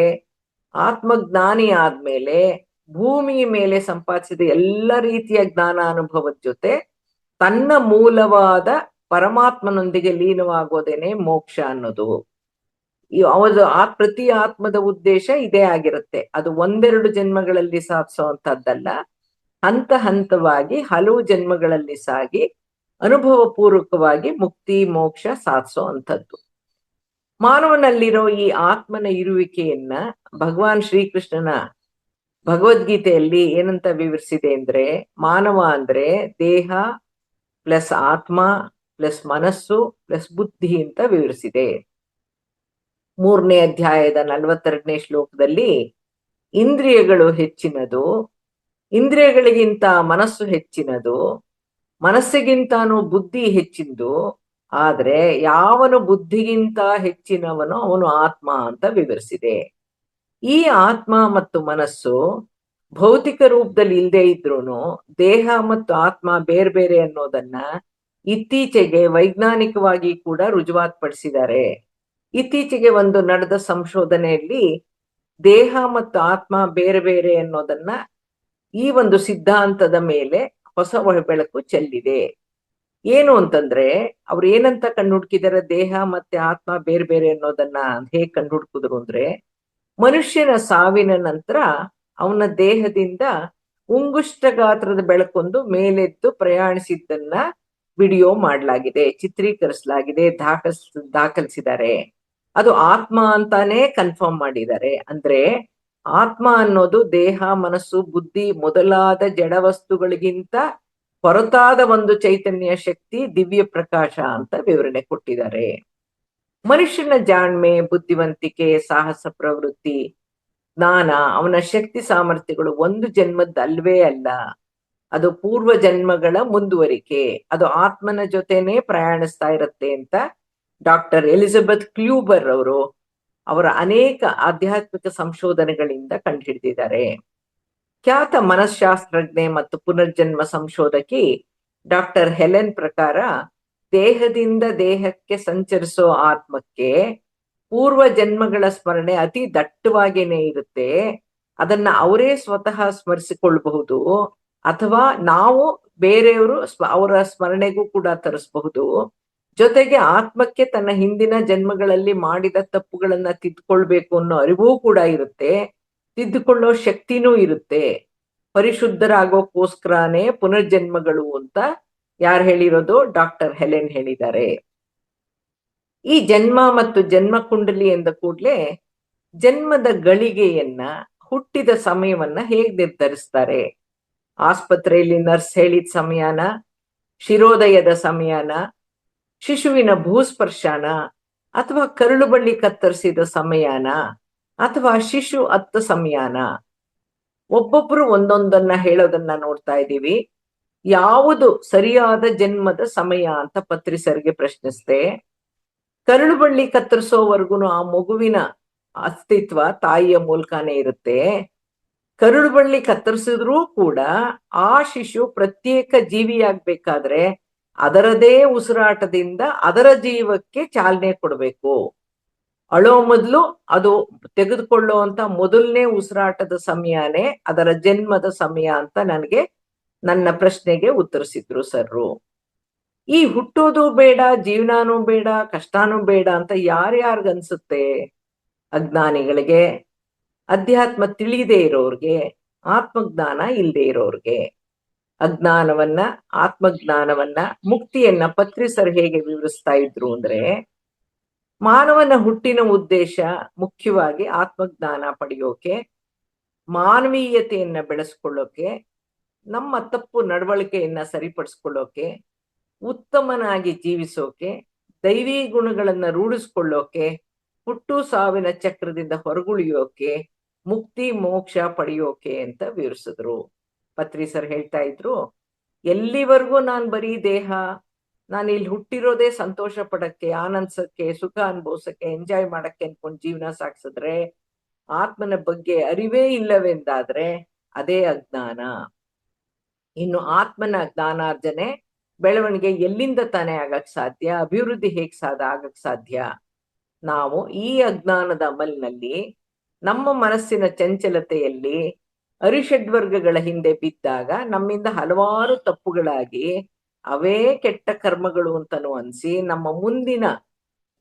ಆತ್ಮಜ್ಞಾನಿ ಆದ್ಮೇಲೆ ಭೂಮಿಯ ಮೇಲೆ ಸಂಪಾದಿಸಿದ ಎಲ್ಲ ರೀತಿಯ ಜ್ಞಾನಾನುಭವದ ಜೊತೆ ತನ್ನ ಮೂಲವಾದ ಪರಮಾತ್ಮನೊಂದಿಗೆ ಲೀನವಾಗೋದೇನೆ ಮೋಕ್ಷ ಅನ್ನೋದು. ಪ್ರತಿ ಆತ್ಮದ ಉದ್ದೇಶ ಇದೇ ಆಗಿರುತ್ತೆ. ಅದು ಒಂದೆರಡು ಜನ್ಮಗಳಲ್ಲಿ ಸಾಧಿಸುವಂತಹದ್ದಲ್ಲ, ಹಂತ ಹಂತವಾಗಿ ಹಲವು ಜನ್ಮಗಳಲ್ಲಿ ಸಾಗಿ ಅನುಭವ ಪೂರ್ವಕವಾಗಿ ಮುಕ್ತಿ ಮೋಕ್ಷ ಸಾಧಿಸೋ ಅಂಥದ್ದು. ಮಾನವನಲ್ಲಿರೋ ಈ ಆತ್ಮನ ಇರುವಿಕೆಯನ್ನ ಭಗವಾನ್ ಶ್ರೀಕೃಷ್ಣನ ಭಗವದ್ಗೀತೆಯಲ್ಲಿ ಏನಂತ ವಿವರಿಸಿದೆ ಅಂದ್ರೆ, ಮಾನವ ಅಂದ್ರೆ ದೇಹ ಪ್ಲಸ್ ಆತ್ಮ ಪ್ಲಸ್ ಮನಸ್ಸು ಪ್ಲಸ್ ಬುದ್ಧಿ ಅಂತ ವಿವರಿಸಿದೆ. 3ನೇ ಅಧ್ಯಾಯದ 42ನೇ ಶ್ಲೋಕದಲ್ಲಿ ಇಂದ್ರಿಯಗಳು ಹೆಚ್ಚಿನದು, ಇಂದ್ರಿಯಗಳಿಗಿಂತ ಮನಸ್ಸು ಹೆಚ್ಚಿನದು, ಮನಸ್ಸಿಗಿಂತಾನು ಬುದ್ಧಿ ಹೆಚ್ಚಿನದು, ಆದ್ರೆ ಯಾವನು ಬುದ್ಧಿಗಿಂತ ಹೆಚ್ಚಿನವನು ಅವನು ಆತ್ಮ ಅಂತ ವಿವರಿಸಿದೆ. ಈ ಆತ್ಮ ಮತ್ತು ಮನಸ್ಸು ಭೌತಿಕ ರೂಪದಲ್ಲಿ ಇಲ್ಲದೆ ಇದ್ರೂನು ದೇಹ ಮತ್ತು ಆತ್ಮ ಬೇರೆ ಬೇರೆ ಅನ್ನೋದನ್ನ ಇತ್ತೀಚೆಗೆ ವೈಜ್ಞಾನಿಕವಾಗಿ ಕೂಡ ರುಜುವಾತ್ಪಡಿಸಿದ್ದಾರೆ. ಇತ್ತೀಚೆಗೆ ಒಂದು ನಡೆದ ಸಂಶೋಧನೆಯಲ್ಲಿ ದೇಹ ಮತ್ತು ಆತ್ಮ ಬೇರೆ ಬೇರೆ ಅನ್ನೋದನ್ನ ಈ ಒಂದು ಸಿದ್ಧಾಂತದ ಮೇಲೆ ಹೊಸ ಬೆಳಕು ಚೆಲ್ಲಿದೆ. ಏನು ಅಂತಂದ್ರೆ ಅವ್ರು ಏನಂತ ಕಂಡುಹುಡುಕಿದಾರೆ, ದೇಹ ಮತ್ತೆ ಆತ್ಮ ಬೇರೆ ಬೇರೆ ಅನ್ನೋದನ್ನ ಹೇಗ್ ಕಂಡುಹುಡುಕಿದ್ರು ಅಂದ್ರೆ, ಮನುಷ್ಯನ ಸಾವಿನ ನಂತರ ಅವನ ದೇಹದಿಂದ ಉಂಗುಷ್ಟ ಗಾತ್ರದ ಬೆಳಕೊಂದು ಮೇಲೆದ್ದು ಪ್ರಯಾಣಿಸಿದ್ದನ್ನ ವಿಡಿಯೋ ಮಾಡಲಾಗಿದೆ, ಚಿತ್ರೀಕರಿಸಲಾಗಿದೆ, ದಾಖಲಿಸಿದ್ದಾರೆ. ಅದು ಆತ್ಮ ಅಂತಾನೆ ಕನ್ಫರ್ಮ್ ಮಾಡಿದ್ದಾರೆ. ಅಂದ್ರೆ ಆತ್ಮ ಅನ್ನೋದು ದೇಹ, ಮನಸ್ಸು, ಬುದ್ಧಿ ಮೊದಲಾದ ಜಡ ವಸ್ತುಗಳಿಗಿಂತ ಹೊರತಾದ ಒಂದು ಚೈತನ್ಯ ಶಕ್ತಿ, ದಿವ್ಯ ಪ್ರಕಾಶ ಅಂತ ವಿವರಣೆ ಕೊಟ್ಟಿದ್ದಾರೆ. ಮನುಷ್ಯನ ಜಾಣ್ಮೆ, ಬುದ್ಧಿವಂತಿಕೆ, ಸಾಹಸ ಪ್ರವೃತ್ತಿ, ಜ್ಞಾನ, ಅವನ ಶಕ್ತಿ ಸಾಮರ್ಥ್ಯಗಳು ಒಂದು ಜನ್ಮದ ಅಲ್ವೇ ಅಲ್ಲ, ಅದು ಪೂರ್ವ ಜನ್ಮಗಳ ಮುಂದುವರಿಕೆ. ಅದು ಆತ್ಮನ ಜೊತೆನೆ ಪ್ರಯಾಣಿಸ್ತಾ ಇರುತ್ತೆ ಅಂತ ಡಾಕ್ಟರ್ ಎಲಿಜಬೆತ್ ಕ್ಲೂಬರ್ ಅವರು ಅವರ ಅನೇಕ ಆಧ್ಯಾತ್ಮಿಕ ಸಂಶೋಧನೆಗಳಿಂದ ಕಂಡುಹಿಡಿದಿದ್ದಾರೆ. ಖ್ಯಾತ ಮನಃಶಾಸ್ತ್ರಜ್ಞೆ ಮತ್ತು ಪುನರ್ಜನ್ಮ ಸಂಶೋಧಕಿ ಡಾಕ್ಟರ್ ಹೆಲೆನ್ ಪ್ರಕಾರ, ದೇಹದಿಂದ ದೇಹಕ್ಕೆ ಸಂಚರಿಸೋ ಆತ್ಮಕ್ಕೆ ಪೂರ್ವ ಜನ್ಮಗಳ ಸ್ಮರಣೆ ಅತಿ ದಟ್ಟವಾಗೇನೆ ಇರುತ್ತೆ. ಅದನ್ನ ಅವರೇ ಸ್ವತಃ ಸ್ಮರಿಸಿಕೊಳ್ಳಬಹುದು, ಅಥವಾ ನಾವು ಬೇರೆಯವರು ಅವರ ಸ್ಮರಣೆಗೂ ಕೂಡ ತರಿಸಬಹುದು. ಜೊತೆಗೆ ಆತ್ಮಕ್ಕೆ ತನ್ನ ಹಿಂದಿನ ಜನ್ಮಗಳಲ್ಲಿ ಮಾಡಿದ ತಪ್ಪುಗಳನ್ನ ತಿದ್ದುಕೊಳ್ಬೇಕು ಅನ್ನೋ ಅರಿವೂ ಕೂಡ ಇರುತ್ತೆ, ತಿದ್ದುಕೊಳ್ಳೋ ಶಕ್ತಿನೂ ಇರುತ್ತೆ. ಪರಿಶುದ್ಧರಾಗೋಕ್ಕೋಸ್ಕರನೇ ಪುನರ್ಜನ್ಮಗಳು ಅಂತ ಯಾರು ಹೇಳಿರೋದು? ಡಾಕ್ಟರ್ ಹೆಲೆನ್ ಹೇಳಿದ್ದಾರೆ. ಈ ಜನ್ಮ ಮತ್ತು ಜನ್ಮ ಕುಂಡಲಿ ಎಂದ ಕೂಡಲೇ ಜನ್ಮದ ಗಳಿಗೆಯನ್ನ, ಹುಟ್ಟಿದ ಸಮಯವನ್ನ ಹೇಗ್ ನಿರ್ಧರಿಸ್ತಾರೆ? ಆಸ್ಪತ್ರೆಯಲ್ಲಿ ನರ್ಸ್ ಹೇಳಿದ ಸಮಯನ, ಶಿರೋದಯದ ಸಮಯನ, ಶಿಶುವಿನ ಭೂಸ್ಪರ್ಶನ, ಅಥವಾ ಕರುಳು ಬಳ್ಳಿ ಕತ್ತರಿಸಿದ ಸಮಯನ, ಅಥವಾ ಶಿಶು ಅತ್ತ ಸಮಯನ? ಒಬ್ಬೊಬ್ರು ಒಂದೊಂದನ್ನ ಹೇಳೋದನ್ನ ನೋಡ್ತಾ ಇದ್ದೀವಿ. ಯಾವುದು ಸರಿಯಾದ ಜನ್ಮದ ಸಮಯ ಅಂತ ಪತ್ರಿಸರಿಗೆ ಪ್ರಶ್ನಿಸ್ದೆ. ಕರುಳು ಬಳ್ಳಿ ಕತ್ತರಿಸೋವರೆಗೂ ಆ ಮಗುವಿನ ಅಸ್ತಿತ್ವ ತಾಯಿಯ ಮೂಲಕನೇ ಇರುತ್ತೆ. ಕರುಳು ಬಳ್ಳಿ ಕತ್ತರಿಸಿದ್ರೂ ಕೂಡ ಆ ಶಿಶು ಪ್ರತ್ಯೇಕ ಜೀವಿಯಾಗಬೇಕಾದ್ರೆ ಅದರದೇ ಉಸಿರಾಟದಿಂದ ಅದರ ಜೀವಕ್ಕೆ ಚಾಲನೆ ಕೊಡಬೇಕು. ಅಳೋ ಮೊದಲು ಅದು ತೆಗೆದುಕೊಳ್ಳುವಂತ ಮೊದಲನೇ ಉಸಿರಾಟದ ಸಮಯನೇ ಅದರ ಜನ್ಮದ ಸಮಯ ಅಂತ ನನಗೆ ನನ್ನ ಪ್ರಶ್ನೆಗೆ ಉತ್ತರಿಸಿದ್ರು ಸರ್ರು. ಈ ಹುಟ್ಟೋದು ಬೇಡ, ಜೀವನಾನೂ ಬೇಡ, ಕಷ್ಟಾನೂ ಬೇಡ ಅಂತ ಯಾರ್ಯಾರಿಗನ್ಸುತ್ತೆ? ಅಜ್ಞಾನಿಗಳಿಗೆ, ಅಧ್ಯಾತ್ಮ ತಿಳಿದೇ ಇರೋರ್ಗೆ, ಆತ್ಮಜ್ಞಾನ ಇಲ್ಲದೆ ಇರೋರ್ಗೆ. ಅಜ್ಞಾನವನ್ನ, ಆತ್ಮಜ್ಞಾನವನ್ನ, ಮುಕ್ತಿಯನ್ನ ಪತ್ರಿಸರು ಹೇಗೆ ವಿವರಿಸ್ತಾ ಇದ್ರು ಅಂದ್ರೆ, ಮಾನವನ ಹುಟ್ಟಿನ ಉದ್ದೇಶ ಮುಖ್ಯವಾಗಿ ಆತ್ಮಜ್ಞಾನ ಪಡೆಯೋಕೆ, ಮಾನವೀಯತೆಯನ್ನ ಬೆಳೆಸ್ಕೊಳ್ಳೋಕೆ, ನಮ್ಮ ತಪ್ಪು ನಡವಳಿಕೆಯನ್ನ ಸರಿಪಡಿಸ್ಕೊಳ್ಳೋಕೆ, ಉತ್ತಮನಾಗಿ ಜೀವಿಸೋಕೆ, ದೈವಿ ಗುಣಗಳನ್ನ ರೂಢಿಸ್ಕೊಳ್ಳೋಕೆ, ಹುಟ್ಟು ಸಾವಿನ ಚಕ್ರದಿಂದ ಹೊರಗುಳಿಯೋಕೆ, ಮುಕ್ತಿ ಮೋಕ್ಷ ಪಡೆಯೋಕೆ ಅಂತ ವಿವರಿಸಿದ್ರು. ಪತ್ರಿಸರ್ ಹೇಳ್ತಾ ಇದ್ರು, ಎಲ್ಲಿವರೆಗೂ ನಾನ್ ಬರೀ ದೇಹ, ನಾನು ಇಲ್ಲಿ ಹುಟ್ಟಿರೋದೇ ಸಂತೋಷ ಪಡಕ್ಕೆ, ಆನಂದಿಸಕ್ಕೆ, ಸುಖ ಅನುಭವಿಸಕ್ಕೆ, ಎಂಜಾಯ್ ಮಾಡಕ್ಕೆ ಅನ್ಕೊಂಡು ಜೀವನ ಸಾಗಿಸಿದ್ರೆ, ಆತ್ಮನ ಬಗ್ಗೆ ಅರಿವೇ ಇಲ್ಲವೆಂದಾದ್ರೆ ಅದೇ ಅಜ್ಞಾನ. ಇನ್ನು ಆತ್ಮನ ಜ್ಞಾನಾರ್ಜನೆ, ಬೆಳವಣಿಗೆ ಎಲ್ಲಿಂದ ತಾನೇ ಆಗಕ್ ಸಾಧ್ಯ? ಅಭಿವೃದ್ಧಿ ಹೇಗ್ ಆಗಕ್ ಸಾಧ್ಯ? ನಾವು ಈ ಅಜ್ಞಾನದ ಅಮಲಿನಲ್ಲಿ, ನಮ್ಮ ಮನಸ್ಸಿನ ಚಂಚಲತೆಯಲ್ಲಿ ಅರಿಷಡ್ವರ್ಗಗಳ ಹಿಂದೆ ಬಿದ್ದಾಗ ನಮ್ಮಿಂದ ಹಲವಾರು ತಪ್ಪುಗಳಾಗಿ ಅವೇ ಕೆಟ್ಟ ಕರ್ಮಗಳು ಅಂತನೂ ಅನ್ಸಿ ನಮ್ಮ ಮುಂದಿನ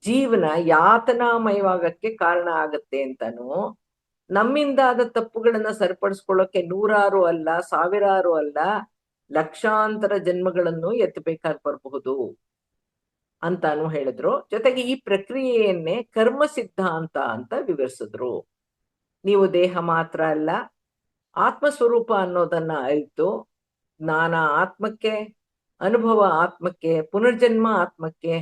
ಜೀವನ ಯಾತನಾಮಯವಾಗಕ್ಕೆ ಕಾರಣ ಆಗತ್ತೆ ಅಂತನೂ, ನಮ್ಮಿಂದಾದ ತಪ್ಪುಗಳನ್ನ ಸರಿಪಡಿಸ್ಕೊಳ್ಳೋಕೆ ನೂರಾರು ಅಲ್ಲ, ಸಾವಿರಾರು ಅಲ್ಲ, ಲಕ್ಷಾಂತರ ಜನ್ಮಗಳನ್ನು ಎತ್ತಬೇಕಾಗಿ ಬರಬಹುದು ಅಂತಾನು ಹೇಳಿದ್ರು. ಜೊತೆಗೆ ಈ ಪ್ರಕ್ರಿಯೆಯನ್ನೇ ಕರ್ಮ ಸಿದ್ಧಾಂತ ಅಂತ ವಿವರಿಸಿದ್ರು. ನೀವು ದೇಹ ಮಾತ್ರ ಅಲ್ಲ, ಆತ್ಮಸ್ವರೂಪ ಅನ್ನೋದನ್ನ ಅರಿತು ಜ್ಞಾನ ಆತ್ಮಕ್ಕೆ, ಅನುಭವ ಆತ್ಮಕ್ಕೆ, ಪುನರ್ಜನ್ಮ ಆತ್ಮಕ್ಕೆ,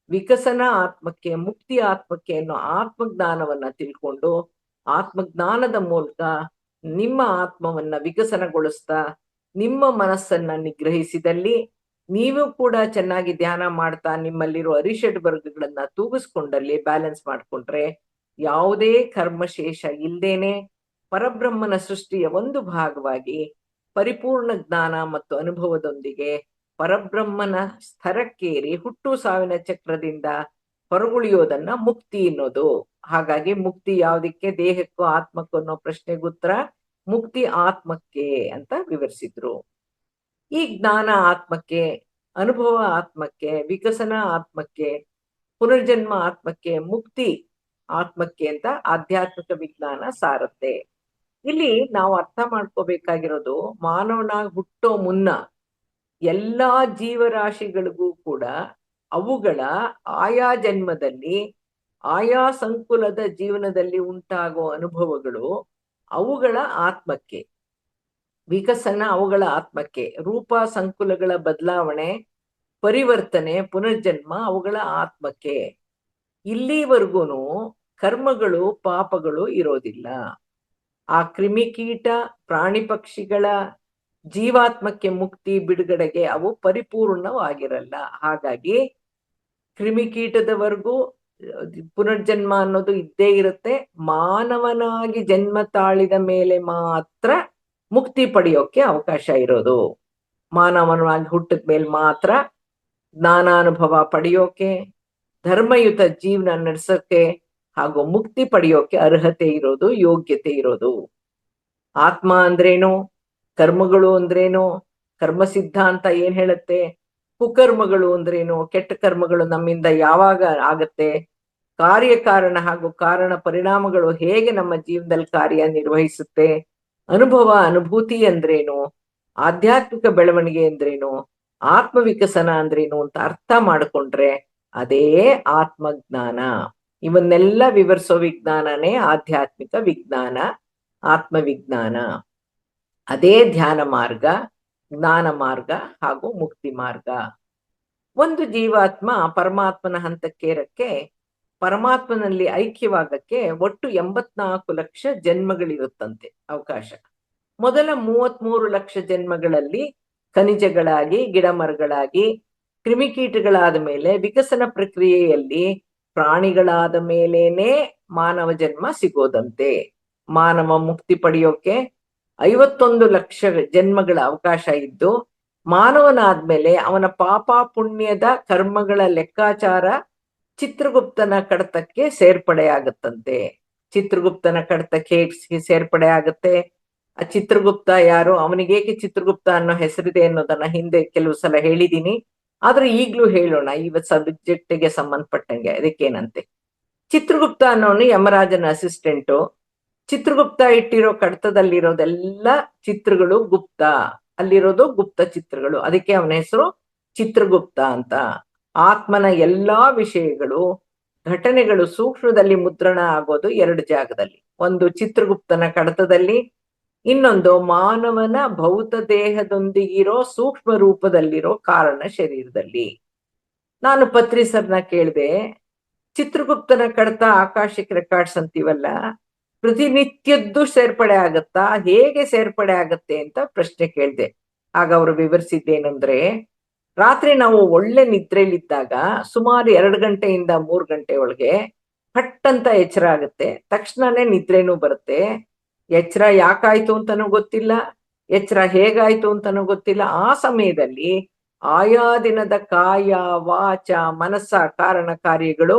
ವಿಕಸನ ಆತ್ಮಕ್ಕೆ, ಮುಕ್ತಿ ಆತ್ಮಕ್ಕೆ ಅನ್ನೋ ಆತ್ಮಜ್ಞಾನವನ್ನ ತಿಳ್ಕೊಂಡು, ಆತ್ಮಜ್ಞಾನದ ಮೂಲಕ ನಿಮ್ಮ ಆತ್ಮವನ್ನ ವಿಕಸನಗೊಳಿಸ್ತಾ ನಿಮ್ಮ ಮನಸ್ಸನ್ನ ನಿಗ್ರಹಿಸಿದಲ್ಲಿ, ನೀವು ಕೂಡ ಚೆನ್ನಾಗಿ ಧ್ಯಾನ ಮಾಡ್ತಾ ನಿಮ್ಮಲ್ಲಿರೋ ಅರಿಷಡ್ ವರ್ಗಗಳನ್ನ ತೂಗಿಸ್ಕೊಂಡಲ್ಲಿ, ಬ್ಯಾಲೆನ್ಸ್ ಮಾಡ್ಕೊಂಡ್ರೆ ಯಾವುದೇ ಕರ್ಮಶೇಷ ಇಲ್ದೇನೆ ಪರಬ್ರಹ್ಮನ ಸೃಷ್ಟಿಯ ಒಂದು ಭಾಗವಾಗಿ ಪರಿಪೂರ್ಣ ಜ್ಞಾನ ಮತ್ತು ಅನುಭವದೊಂದಿಗೆ ಪರಬ್ರಹ್ಮನ ಸ್ತರಕ್ಕೇರಿ ಹುಟ್ಟು ಸಾವಿನ ಚಕ್ರದಿಂದ ಹೊರಗುಳಿಯೋದನ್ನ ಮುಕ್ತಿ ಅನ್ನೋದು. ಹಾಗಾಗಿ ಮುಕ್ತಿ ಯಾವುದಕ್ಕೆ, ದೇಹಕ್ಕೂ ಆತ್ಮಕ್ಕೂ ಅನ್ನೋ ಪ್ರಶ್ನೆಗೆ ಉತ್ತರ ಮುಕ್ತಿ ಆತ್ಮಕ್ಕೆ ಅಂತ ವಿವರಿಸಿದ್ರು. ಈ ಜ್ಞಾನ ಆತ್ಮಕ್ಕೆ, ಅನುಭವ ಆತ್ಮಕ್ಕೆ, ವಿಕಸನ ಆತ್ಮಕ್ಕೆ, ಪುನರ್ಜನ್ಮ ಆತ್ಮಕ್ಕೆ, ಮುಕ್ತಿ ಆತ್ಮಕ್ಕೆ ಅಂತ ಆಧ್ಯಾತ್ಮಿಕ ವಿಜ್ಞಾನ ಸಾರುತ್ತೆ. ಇಲ್ಲಿ ನಾವು ಅರ್ಥ ಮಾಡ್ಕೋಬೇಕಾಗಿರೋದು, ಮಾನವನಾಗಿ ಹುಟ್ಟೋ ಮುನ್ನ ಎಲ್ಲಾ ಜೀವರಾಶಿಗಳಿಗೂ ಕೂಡ ಅವುಗಳ ಆಯಾ ಜನ್ಮದಲ್ಲಿ ಆಯಾ ಸಂಕುಲದ ಜೀವನದಲ್ಲಿ ಉಂಟಾಗೋ ಅನುಭವಗಳು ಅವುಗಳ ಆತ್ಮಕ್ಕೆ, ವಿಕಸನ ಅವುಗಳ ಆತ್ಮಕ್ಕೆ, ರೂಪ ಸಂಕುಲಗಳ ಬದಲಾವಣೆ, ಪರಿವರ್ತನೆ, ಪುನರ್ಜನ್ಮ ಅವುಗಳ ಆತ್ಮಕ್ಕೆ. ಇಲ್ಲಿವರೆಗೂ ಕರ್ಮಗಳು ಪಾಪಗಳು ಇರೋದಿಲ್ಲ. ಆ ಕ್ರಿಮಿಕೀಟ ಪ್ರಾಣಿ ಪಕ್ಷಿಗಳ ಜೀವಾತ್ಮಕ್ಕೆ ಮುಕ್ತಿ ಬಿಡುಗಡೆಗೆ ಅವು ಪರಿಪೂರ್ಣವಾಗಿರಲ್ಲ. ಹಾಗಾಗಿ ಕ್ರಿಮಿಕೀಟದವರೆಗೂ ಪುನರ್ಜನ್ಮ ಅನ್ನೋದು ಇದ್ದೇ ಇರುತ್ತೆ. ಮಾನವನಾಗಿ ಜನ್ಮ ತಾಳಿದ ಮೇಲೆ ಮಾತ್ರ ಮುಕ್ತಿ ಪಡೆಯೋಕೆ ಅವಕಾಶ ಇರೋದು. ಮಾನವನಾಗಿ ಹುಟ್ಟಿದ ಮೇಲೆ ಮಾತ್ರ ಜ್ಞಾನಾನುಭವ ಪಡೆಯೋಕೆ, ಧರ್ಮಯುತ ಜೀವನ ನಡೆಸೋಕೆ ಹಾಗೂ ಮುಕ್ತಿ ಪಡೆಯೋಕೆ ಅರ್ಹತೆ ಇರೋದು, ಯೋಗ್ಯತೆ ಇರೋದು. ಆತ್ಮ ಅಂದ್ರೇನು, ಕರ್ಮಗಳು ಅಂದ್ರೇನು, ಕರ್ಮ ಸಿದ್ಧಾಂತ ಏನ್ ಹೇಳುತ್ತೆ, ಕುಕರ್ಮಗಳು ಅಂದ್ರೇನು, ಕೆಟ್ಟ ಕರ್ಮಗಳು ನಮ್ಮಿಂದ ಯಾವಾಗ ಆಗತ್ತೆ, ಕಾರ್ಯಕಾರಣ ಹಾಗೂ ಕಾರಣ ಪರಿಣಾಮಗಳು ಹೇಗೆ ನಮ್ಮ ಜೀವನದಲ್ಲಿ ಕಾರ್ಯ ನಿರ್ವಹಿಸುತ್ತೆ, ಅನುಭವ ಅನುಭೂತಿ ಅಂದ್ರೇನು, ಆಧ್ಯಾತ್ಮಿಕ ಬೆಳವಣಿಗೆ ಅಂದ್ರೇನು, ಆತ್ಮವಿಕಸನ ಅಂದ್ರೇನು ಅಂತ ಅರ್ಥ ಮಾಡಿಕೊಂಡ್ರೆ ಅದೇ ಆತ್ಮಜ್ಞಾನ. ಇವನ್ನೆಲ್ಲ ವಿವರಿಸೋ ವಿಜ್ಞಾನನೇ ಆಧ್ಯಾತ್ಮಿಕ ವಿಜ್ಞಾನ, ಆತ್ಮವಿಜ್ಞಾನ. ಅದೇ ಧ್ಯಾನ ಮಾರ್ಗ, ಜ್ಞಾನ ಮಾರ್ಗ ಹಾಗೂ ಮುಕ್ತಿ ಮಾರ್ಗ. ಒಂದು ಜೀವಾತ್ಮ ಪರಮಾತ್ಮನ ಹಂತಕ್ಕೇರಕ್ಕೆ, ಪರಮಾತ್ಮನಲ್ಲಿ ಐಕ್ಯವಾಗಕ್ಕೆ ಒಟ್ಟು 84 ಲಕ್ಷ ಜನ್ಮಗಳಿರುತ್ತಂತೆ ಅವಕಾಶ. ಮೊದಲ 33 ಲಕ್ಷ ಜನ್ಮಗಳಲ್ಲಿ ಖನಿಜಗಳಾಗಿ, ಗಿಡ ಮರಗಳಾಗಿ, ಕ್ರಿಮಿಕೀಟಗಳಾದ ಮೇಲೆ ವಿಕಸನ ಪ್ರಕ್ರಿಯೆಯಲ್ಲಿ ಪ್ರಾಣಿಗಳಾದ ಮೇಲೇನೆ ಮಾನವ ಜನ್ಮ ಸಿಗೋದಂತೆ. ಮಾನವ ಮುಕ್ತಿ ಪಡೆಯೋಕೆ 51 ಲಕ್ಷ ಜನ್ಮಗಳ ಅವಕಾಶ ಇದ್ದು, ಮಾನವನಾದ್ಮೇಲೆ ಅವನ ಪಾಪ ಪುಣ್ಯದ ಕರ್ಮಗಳ ಲೆಕ್ಕಾಚಾರ ಚಿತ್ರಗುಪ್ತನ ಕಡತಕ್ಕೆ ಸೇರ್ಪಡೆ ಆಗುತ್ತಂತೆ. ಚಿತ್ರಗುಪ್ತನ ಕಡತಕ್ಕೆ ಸೇರ್ಪಡೆ ಆಗುತ್ತೆ. ಆ ಚಿತ್ರಗುಪ್ತ ಯಾರು, ಅವನಿಗೇಕೆ ಚಿತ್ರಗುಪ್ತ ಅನ್ನೋ ಹೆಸರಿದೆ ಅನ್ನೋದನ್ನ ಹಿಂದೆ ಕೆಲವು ಸಲ ಹೇಳಿದೀನಿ. ಆದ್ರೆ ಈಗ್ಲೂ ಹೇಳೋಣ, ಈ ಸಬ್ಜೆಕ್ಟ್ಗೆ ಸಂಬಂಧಪಟ್ಟಂಗೆ. ಅದಕ್ಕೇನಂತೆ, ಚಿತ್ರಗುಪ್ತ ಅನ್ನೋನು ಯಮರಾಜನ ಅಸಿಸ್ಟೆಂಟು. ಚಿತ್ರಗುಪ್ತ ಇಟ್ಟಿರೋ ಕಡತದಲ್ಲಿರೋದೆಲ್ಲ ಚಿತ್ರಗಳು ಗುಪ್ತ, ಅಲ್ಲಿರೋದು ಗುಪ್ತ ಚಿತ್ರಗಳು. ಅದಕ್ಕೆ ಅವನ ಹೆಸರು ಚಿತ್ರಗುಪ್ತ ಅಂತ. ಆತ್ಮನ ಎಲ್ಲಾ ವಿಷಯಗಳು, ಘಟನೆಗಳು ಸೂಕ್ಷ್ಮದಲ್ಲಿ ಮುದ್ರಣ ಆಗೋದು 2 ಜಾಗದಲ್ಲಿ. ಒಂದು ಚಿತ್ರಗುಪ್ತನ ಕಡತದಲ್ಲಿ, ಇನ್ನೊಂದು ಮಾನವನ ಭೌತ ದೇಹದೊಂದಿಗಿರೋ ಸೂಕ್ಷ್ಮ ರೂಪದಲ್ಲಿರೋ ಕಾರಣ ಶರೀರದಲ್ಲಿ. ನಾನು ಪತ್ರಿ ಸರ್ನ ಕೇಳಿದೆ, ಚಿತ್ರಗುಪ್ತನ ಕಡತ ಆಕಾಶಿಕ್ ರೆಕಾರ್ಡ್ಸ್ ಅಂತೀವಲ್ಲ, ಪ್ರತಿನಿತ್ಯದ್ದು ಸೇರ್ಪಡೆ ಆಗತ್ತಾ, ಹೇಗೆ ಸೇರ್ಪಡೆ ಆಗತ್ತೆ ಅಂತ ಪ್ರಶ್ನೆ ಕೇಳಿದೆ. ಆಗ ಅವರು ವಿವರಿಸಿದ್ದೇನೆಂದ್ರೆ, ರಾತ್ರಿ ನಾವು ಒಳ್ಳೆ ನಿದ್ರೆಯಲ್ಲಿದ್ದಾಗ ಸುಮಾರು 2 ಗಂಟೆಯಿಂದ 3 ಗಂಟೆ ಒಳಗೆ ಫಟ್ ಅಂತ ಎಚ್ಚರ ಆಗುತ್ತೆ. ತಕ್ಷಣನೇ ನಿದ್ರೆನೂ ಬರುತ್ತೆ. ಎಚ್ಚರ ಯಾಕಾಯ್ತು ಅಂತಾನೂ ಗೊತ್ತಿಲ್ಲ, ಎಚ್ಚರ ಹೇಗಾಯ್ತು ಅಂತಾನೂ ಗೊತ್ತಿಲ್ಲ. ಆ ಸಮಯದಲ್ಲಿ ಆಯಾ ದಿನದ ಕಾಯ, ವಾಚ, ಮನಸ್ಸ, ಕಾರಣ ಕಾರ್ಯಗಳು,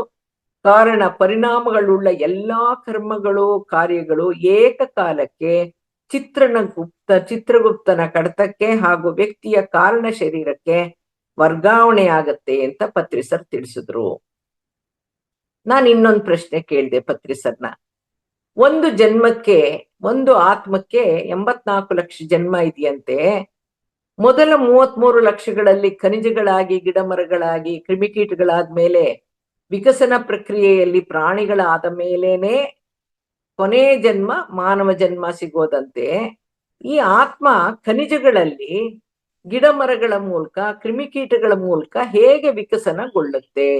ಕಾರಣ ಪರಿಣಾಮಗಳುಳ್ಳ ಎಲ್ಲಾ ಕರ್ಮಗಳು, ಕಾರ್ಯಗಳು ಏಕಕಾಲಕ್ಕೆ ಚಿತ್ರಗುಪ್ತನ ಕಡತಕ್ಕೆ ಹಾಗೂ ವ್ಯಕ್ತಿಯ ಕಾರಣ ಶರೀರಕ್ಕೆ ವರ್ಗಾವಣೆ ಆಗತ್ತೆ ಅಂತ ಪತ್ರಿ ಸರ್ ತಿಳಿಸಿದ್ರು. ನಾನು ಇನ್ನೊಂದು ಪ್ರಶ್ನೆ ಕೇಳಿದೆ ಪತ್ರಿ ಸರ್ನ. ಒಂದು ಜನ್ಮಕ್ಕೆ, ಒಂದು ಆತ್ಮಕ್ಕೆ 84 ಲಕ್ಷ ಜನ್ಮ ಇದೆಯಂತೆ. ಮೊದಲ 33 ಲಕ್ಷಗಳಲ್ಲಿ ಖನಿಜಗಳಾಗಿ, ಗಿಡ ಮರಗಳಾಗಿ, ಕ್ರಿಮಿಕೀಟಗಳಾದ್ಮೇಲೆ ವಿಕಸನ ಪ್ರಕ್ರಿಯೆಯಲ್ಲಿ ಪ್ರಾಣಿಗಳಾದ ಮೇಲೇನೆ ಕೊನೆ ಜನ್ಮ ಮಾನವ ಜನ್ಮ ಸಿಗೋದಂತೆ. ಈ ಆತ್ಮ ಖನಿಜಗಳಲ್ಲಿ, ಗಿಡ ಮರಗಳ ಮೂಲಕ, ಕ್ರಿಮಿಕೀಟಗಳ ಮೂಲಕ ಹೇಗೆ ವಿಕಸನಗೊಳ್ಳುತ್ತೆ?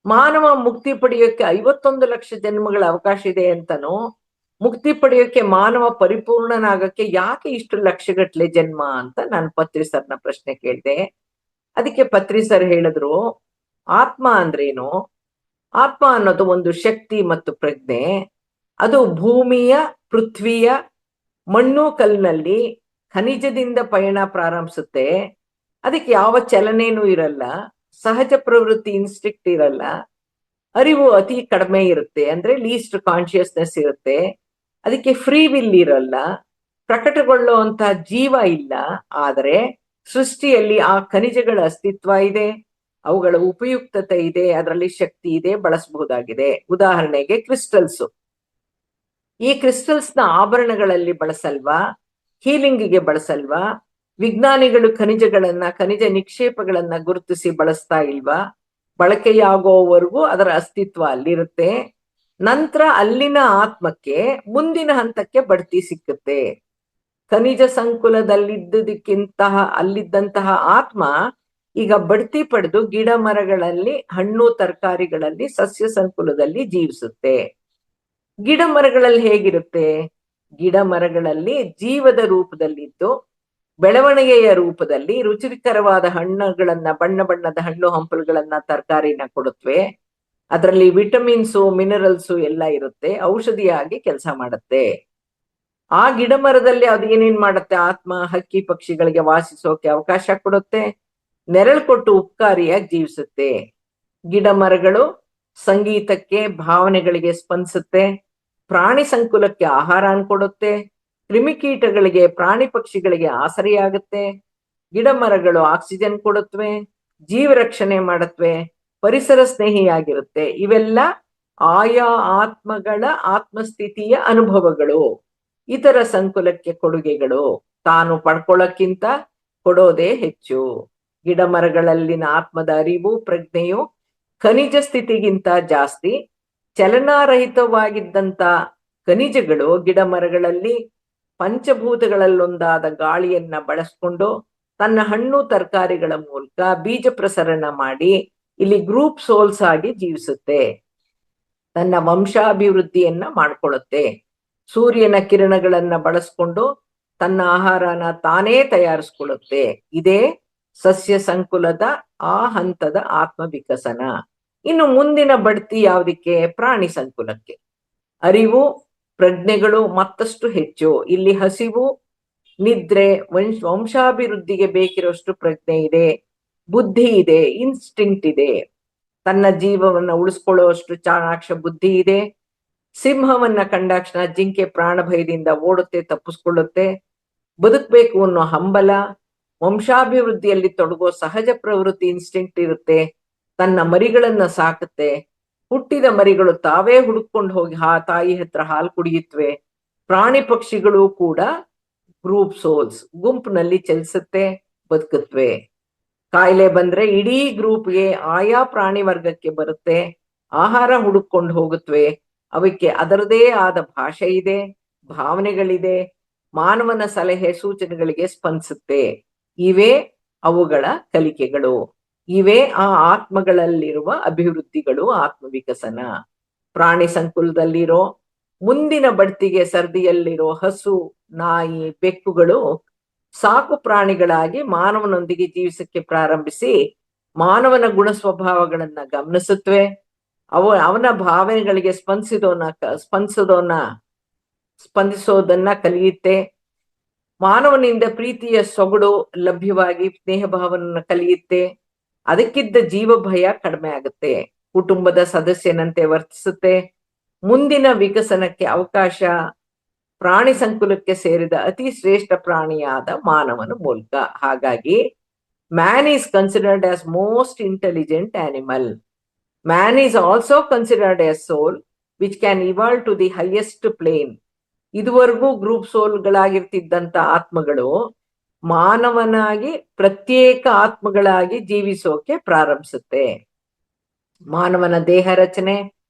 ಮಾನವ ಮುಕ್ತಿ ಪಡೆಯೋಕೆ 51 ಲಕ್ಷ ಜನ್ಮಗಳ ಅವಕಾಶ ಇದೆ ಅಂತನೋ, ಮುಕ್ತಿ ಪಡೆಯೋಕೆ ಮಾನವ ಪರಿಪೂರ್ಣನಾಗಕ್ಕೆ ಯಾಕೆ ಇಷ್ಟು ಲಕ್ಷಗಟ್ಲೆ ಜನ್ಮ ಅಂತ ನಾನು ಪತ್ರಿ ಸರ್ನ ಪ್ರಶ್ನೆ ಕೇಳಿದೆ. ಅದಕ್ಕೆ ಪತ್ರಿ ಸರ್ ಹೇಳಿದ್ರು, ಆತ್ಮ ಅಂದ್ರೇನು, ಆತ್ಮ ಅನ್ನೋದು ಒಂದು ಶಕ್ತಿ ಮತ್ತು ಪ್ರಜ್ಞೆ. ಅದು ಭೂಮಿಯ, ಪೃಥ್ವಿಯ, ಮಣ್ಣು ಕಲ್ಲಿನಲ್ಲಿ ಖನಿಜದಿಂದ ಪಯಣ ಪ್ರಾರಂಭಿಸುತ್ತೆ. ಅದಕ್ಕೆ ಯಾವ ಚಲನೆನೂ ಇರಲ್ಲ, ಸಹಜ ಪ್ರವೃತ್ತಿ ಇನ್ಸ್ಟಿಕ್ಟ್ ಇರಲ್ಲ, ಅರಿವು ಅತಿ ಕಡಿಮೆ ಇರುತ್ತೆ, ಅಂದ್ರೆ ಲೀಸ್ಟ್ ಕಾನ್ಶಿಯಸ್ನೆಸ್ ಇರುತ್ತೆ. ಅದಕ್ಕೆ ಫ್ರೀ ವಿಲ್ ಇರಲ್ಲ, ಪ್ರಕಟಗೊಳ್ಳುವಂತ ಜೀವ ಇಲ್ಲ. ಆದರೆ ಸೃಷ್ಟಿಯಲ್ಲಿ ಆ ಖನಿಜಗಳ ಅಸ್ತಿತ್ವ ಇದೆ, ಅವುಗಳ ಉಪಯುಕ್ತತೆ ಇದೆ, ಅದರಲ್ಲಿ ಶಕ್ತಿ ಇದೆ, ಬಳಸಬಹುದಾಗಿದೆ. ಉದಾಹರಣೆಗೆ ಕ್ರಿಸ್ಟಲ್ಸ್. ಈ ಕ್ರಿಸ್ಟಲ್ಸ್ ನ ಆಭರಣಗಳಲ್ಲಿ ಬಳಸಲ್ವಾ, ಹೀಲಿಂಗ್ಗೆ ಬಳಸಲ್ವಾ? ವಿಜ್ಞಾನಿಗಳು ಖನಿಜ ನಿಕ್ಷೇಪಗಳನ್ನ ಗುರುತಿಸಿ ಬಳಸ್ತಾ ಇಲ್ವಾ? ಬಳಕೆಯಾಗುವವರೆಗೂ ಅದರ ಅಸ್ತಿತ್ವ ಅಲ್ಲಿರುತ್ತೆ. ನಂತರ ಅಲ್ಲಿನ ಆತ್ಮಕ್ಕೆ ಮುಂದಿನ ಹಂತಕ್ಕೆ ಬಡ್ತಿ ಸಿಕ್ಕುತ್ತೆ. ಖನಿಜ ಅಲ್ಲಿದ್ದಂತಹ ಆತ್ಮ ಈಗ ಬಡ್ತಿ ಪಡೆದು ಗಿಡ ಮರಗಳಲ್ಲಿ, ಹಣ್ಣು ತರಕಾರಿಗಳಲ್ಲಿ, ಸಸ್ಯ ಸಂಕುಲದಲ್ಲಿ ಜೀವಿಸುತ್ತೆ. ಗಿಡ ಮರಗಳಲ್ಲಿ ಹೇಗಿರುತ್ತೆ? ಗಿಡ ಮರಗಳಲ್ಲಿ ಜೀವದ ರೂಪದಲ್ಲಿದ್ದು ಬೆಳವಣಿಗೆಯ ರೂಪದಲ್ಲಿ ರುಚಿಕರವಾದ ಹಣ್ಣುಗಳನ್ನ, ಬಣ್ಣ ಬಣ್ಣದ ಹಣ್ಣು ಹಂಪಲುಗಳನ್ನ, ತರಕಾರಿನ ಕೊಡುತ್ತವೆ. ಅದರಲ್ಲಿ ವಿಟಮಿನ್ಸು, ಮಿನರಲ್ಸು ಎಲ್ಲ ಇರುತ್ತೆ, ಔಷಧಿಯಾಗಿ ಕೆಲಸ ಮಾಡುತ್ತೆ. ಆ ಗಿಡ ಮರದಲ್ಲಿ ಅದು ಏನೇನ್ ಮಾಡುತ್ತೆ? ಆತ್ಮ ಹಕ್ಕಿ ಪಕ್ಷಿಗಳಿಗೆ ವಾಸಿಸೋಕೆ ಅವಕಾಶ ಕೊಡುತ್ತೆ, ನೆರಳು ಕೊಟ್ಟು ಉಪಕಾರಿಯಾಗಿ ಜೀವಿಸುತ್ತೆ. ಗಿಡ ಮರಗಳು ಸಂಗೀತಕ್ಕೆ, ಭಾವನೆಗಳಿಗೆ ಸ್ಪಂದಿಸುತ್ತೆ, ಪ್ರಾಣಿ ಸಂಕುಲಕ್ಕೆ ಆಹಾರ ಕೊಡುತ್ತೆ, ಕ್ರಿಮಿಕೀಟಗಳಿಗೆ, ಪ್ರಾಣಿ ಪಕ್ಷಿಗಳಿಗೆ ಆಸರೆಯಾಗುತ್ತೆ. ಗಿಡ ಮರಗಳು ಆಕ್ಸಿಜನ್ ಕೊಡುತ್ತವೆ, ಜೀವ ರಕ್ಷಣೆ ಮಾಡುತ್ತವೆ, ಪರಿಸರ ಸ್ನೇಹಿಯಾಗಿರುತ್ತೆ. ಇವೆಲ್ಲ ಆಯಾ ಆತ್ಮಗಳ ಆತ್ಮಸ್ಥಿತಿಯ ಅನುಭವಗಳು, ಇತರ ಸಂಕುಲಕ್ಕೆ ಕೊಡುಗೆಗಳು. ತಾನು ಪಡ್ಕೊಳ್ಳೋಕ್ಕಿಂತ ಕೊಡೋದೇ ಹೆಚ್ಚು. ಗಿಡ ಮರಗಳಲ್ಲಿನ ಆತ್ಮದ ಅರಿವು, ಪ್ರಜ್ಞೆಯು ಖನಿಜ ಸ್ಥಿತಿಗಿಂತ ಜಾಸ್ತಿ. ಚಲನಾರಹಿತವಾಗಿದ್ದಂತ ಖನಿಜಗಳು ಗಿಡ ಮರಗಳಲ್ಲಿ ಪಂಚಭೂತಗಳಲ್ಲೊಂದಾದ ಗಾಳಿಯನ್ನ ಬಳಸ್ಕೊಂಡು ತನ್ನ ಹಣ್ಣು ತರಕಾರಿಗಳ ಮೂಲಕ ಬೀಜ ಪ್ರಸರಣ ಮಾಡಿ ಇಲ್ಲಿ ಗ್ರೂಪ್ ಸೋಲ್ಸ್ ಆಗಿ ಜೀವಿಸುತ್ತೆ, ತನ್ನ ವಂಶಾಭಿವೃದ್ಧಿಯನ್ನ ಮಾಡ್ಕೊಳ್ಳುತ್ತೆ. ಸೂರ್ಯನ ಕಿರಣಗಳನ್ನ ಬಳಸ್ಕೊಂಡು ತನ್ನ ಆಹಾರನ ತಾನೇ ತಯಾರಿಸ್ಕೊಳ್ಳುತ್ತೆ. ಇದೇ ಸಸ್ಯ ಸಂಕುಲದ ಆ ಹಂತದ ಆತ್ಮ ವಿಕಸನ. ಇನ್ನು ಮುಂದಿನ ಬಡ್ತಿ ಯಾವುದಕ್ಕೆ? ಪ್ರಾಣಿ ಸಂಕುಲಕ್ಕೆ. ಅರಿವು, ಪ್ರಜ್ಞೆಗಳು ಮತ್ತಷ್ಟು ಹೆಚ್ಚು. ಇಲ್ಲಿ ಹಸಿವು, ನಿದ್ರೆ, ವಂಶಾಭಿವೃದ್ಧಿಗೆ ಬೇಕಿರೋಷ್ಟು ಪ್ರಜ್ಞೆ ಇದೆ, ಬುದ್ಧಿ ಇದೆ, ಇನ್ಸ್ಟಿಂಕ್ಟ್ ಇದೆ. ತನ್ನ ಜೀವವನ್ನ ಉಳಿಸ್ಕೊಳ್ಳುವಷ್ಟು ಚಾಣಾಕ್ಷ ಬುದ್ಧಿ ಇದೆ. ಸಿಂಹವನ್ನ ಕಂಡಾಕ್ಷಣ ಜಿಂಕೆ ಪ್ರಾಣ ಭಯದಿಂದ ಓಡುತ್ತೆ, ತಪ್ಪಿಸ್ಕೊಳ್ಳುತ್ತೆ. ಬದುಕಬೇಕು ಅನ್ನೋ ಹಂಬಲ, ವಂಶಾಭಿವೃದ್ಧಿಯಲ್ಲಿ ತೊಡಗೋ ಸಹಜ ಪ್ರವೃತ್ತಿ ಇನ್ಸ್ಟಿಂಕ್ಟ್ ಇರುತ್ತೆ. ತನ್ನ ಮರಿಗಳನ್ನ ಸಾಕುತ್ತೆ. ಹುಟ್ಟಿದ ಮರಿಗಳು ತಾವೇ ಹುಡುಕೊಂಡು ಹೋಗಿ ತಾಯಿ ಹತ್ರ ಹಾಲು ಕುಡಿಯುತ್ತವೆ. ಪ್ರಾಣಿ ಪಕ್ಷಿಗಳು ಕೂಡ ಗ್ರೂಪ್ ಸೋಲ್ಸ್, ಗುಂಪಿನಲ್ಲಿ ಚಲಿಸುತ್ತೆ, ಬದುಕುತ್ತವೆ. ಕಾಯಿಲೆ ಬಂದ್ರೆ ಇಡೀ ಗ್ರೂಪ್ಗೆ, ಆಯಾ ಪ್ರಾಣಿ ವರ್ಗಕ್ಕೆ ಬರುತ್ತೆ, ಆಹಾರ ಹುಡುಕೊಂಡು ಹೋಗುತ್ತವೆ. ಅವಕ್ಕೆ ಅದರದೇ ಆದ ಭಾಷೆ ಇದೆ, ಭಾವನೆಗಳಿದೆ, ಮಾನವನ ಸಲಹೆ ಸೂಚನೆಗಳಿಗೆ ಸ್ಪಂದಿಸುತ್ತೆ. ಇವೇ ಅವುಗಳ ಕಲಿಕೆಗಳು, ಇವೇ ಆ ಆತ್ಮಗಳಲ್ಲಿರುವ ಅಭಿವೃದ್ಧಿಗಳು, ಆತ್ಮ ವಿಕಸನ. ಪ್ರಾಣಿ ಸಂಕುಲದಲ್ಲಿರೋ ಮುಂದಿನ ಬಡ್ತಿಗೆ ಸರದಿಯಲ್ಲಿರೋ ಹಸು, ನಾಯಿ, ಬೆಕ್ಕುಗಳು ಸಾಕು ಪ್ರಾಣಿಗಳಾಗಿ ಮಾನವನೊಂದಿಗೆ ಜೀವಿಸಕ್ಕೆ ಪ್ರಾರಂಭಿಸಿ ಮಾನವನ ಗುಣ ಸ್ವಭಾವಗಳನ್ನ ಗಮನಿಸುತ್ತವೆ. ಅವನ ಭಾವನೆಗಳಿಗೆ ಸ್ಪಂದಿಸೋದನ್ನ ಕಲಿಯುತ್ತೆ. ಮಾನವನಿಂದ ಪ್ರೀತಿಯ ಸೊಗಡು ಲಭ್ಯವಾಗಿ ಸ್ನೇಹ ಭಾವನನ್ನ ಕಲಿಯುತ್ತೆ. ಅದಕ್ಕಿದ್ದ ಜೀವ ಭಯ ಕಡಿಮೆ ಆಗುತ್ತೆ, ಕುಟುಂಬದ ಸದಸ್ಯನಂತೆ ವರ್ತಿಸುತ್ತೆ. ಮುಂದಿನ ವಿಕಸನಕ್ಕೆ ಅವಕಾಶ ಪ್ರಾಣಿ ಸಂಕುಲಕ್ಕೆ ಸೇರಿದ ಅತಿ ಶ್ರೇಷ್ಠ ಪ್ರಾಣಿಯಾದ ಮಾನವನ ಮೂಲಕ. ಹಾಗಾಗಿ man is considered as most intelligent animal. Man is also considered as soul which can evolve to the highest plane. ಇದುವರೆಗೂ ಗ್ರೂಪ್ ಸೋಲ್ಗಳಾಗಿರ್ತಿದ್ದಂತ ಆತ್ಮಗಳು ಮಾನವನಾಗಿ ಪ್ರತ್ಯೇಕ ಆತ್ಮಗಳಾಗಿ ಜೀವಿಸೋಕೆ ಪ್ರಾರಂಭಿಸುತ್ತೆ. ಮಾನವನ ದೇಹ ರಚನೆ,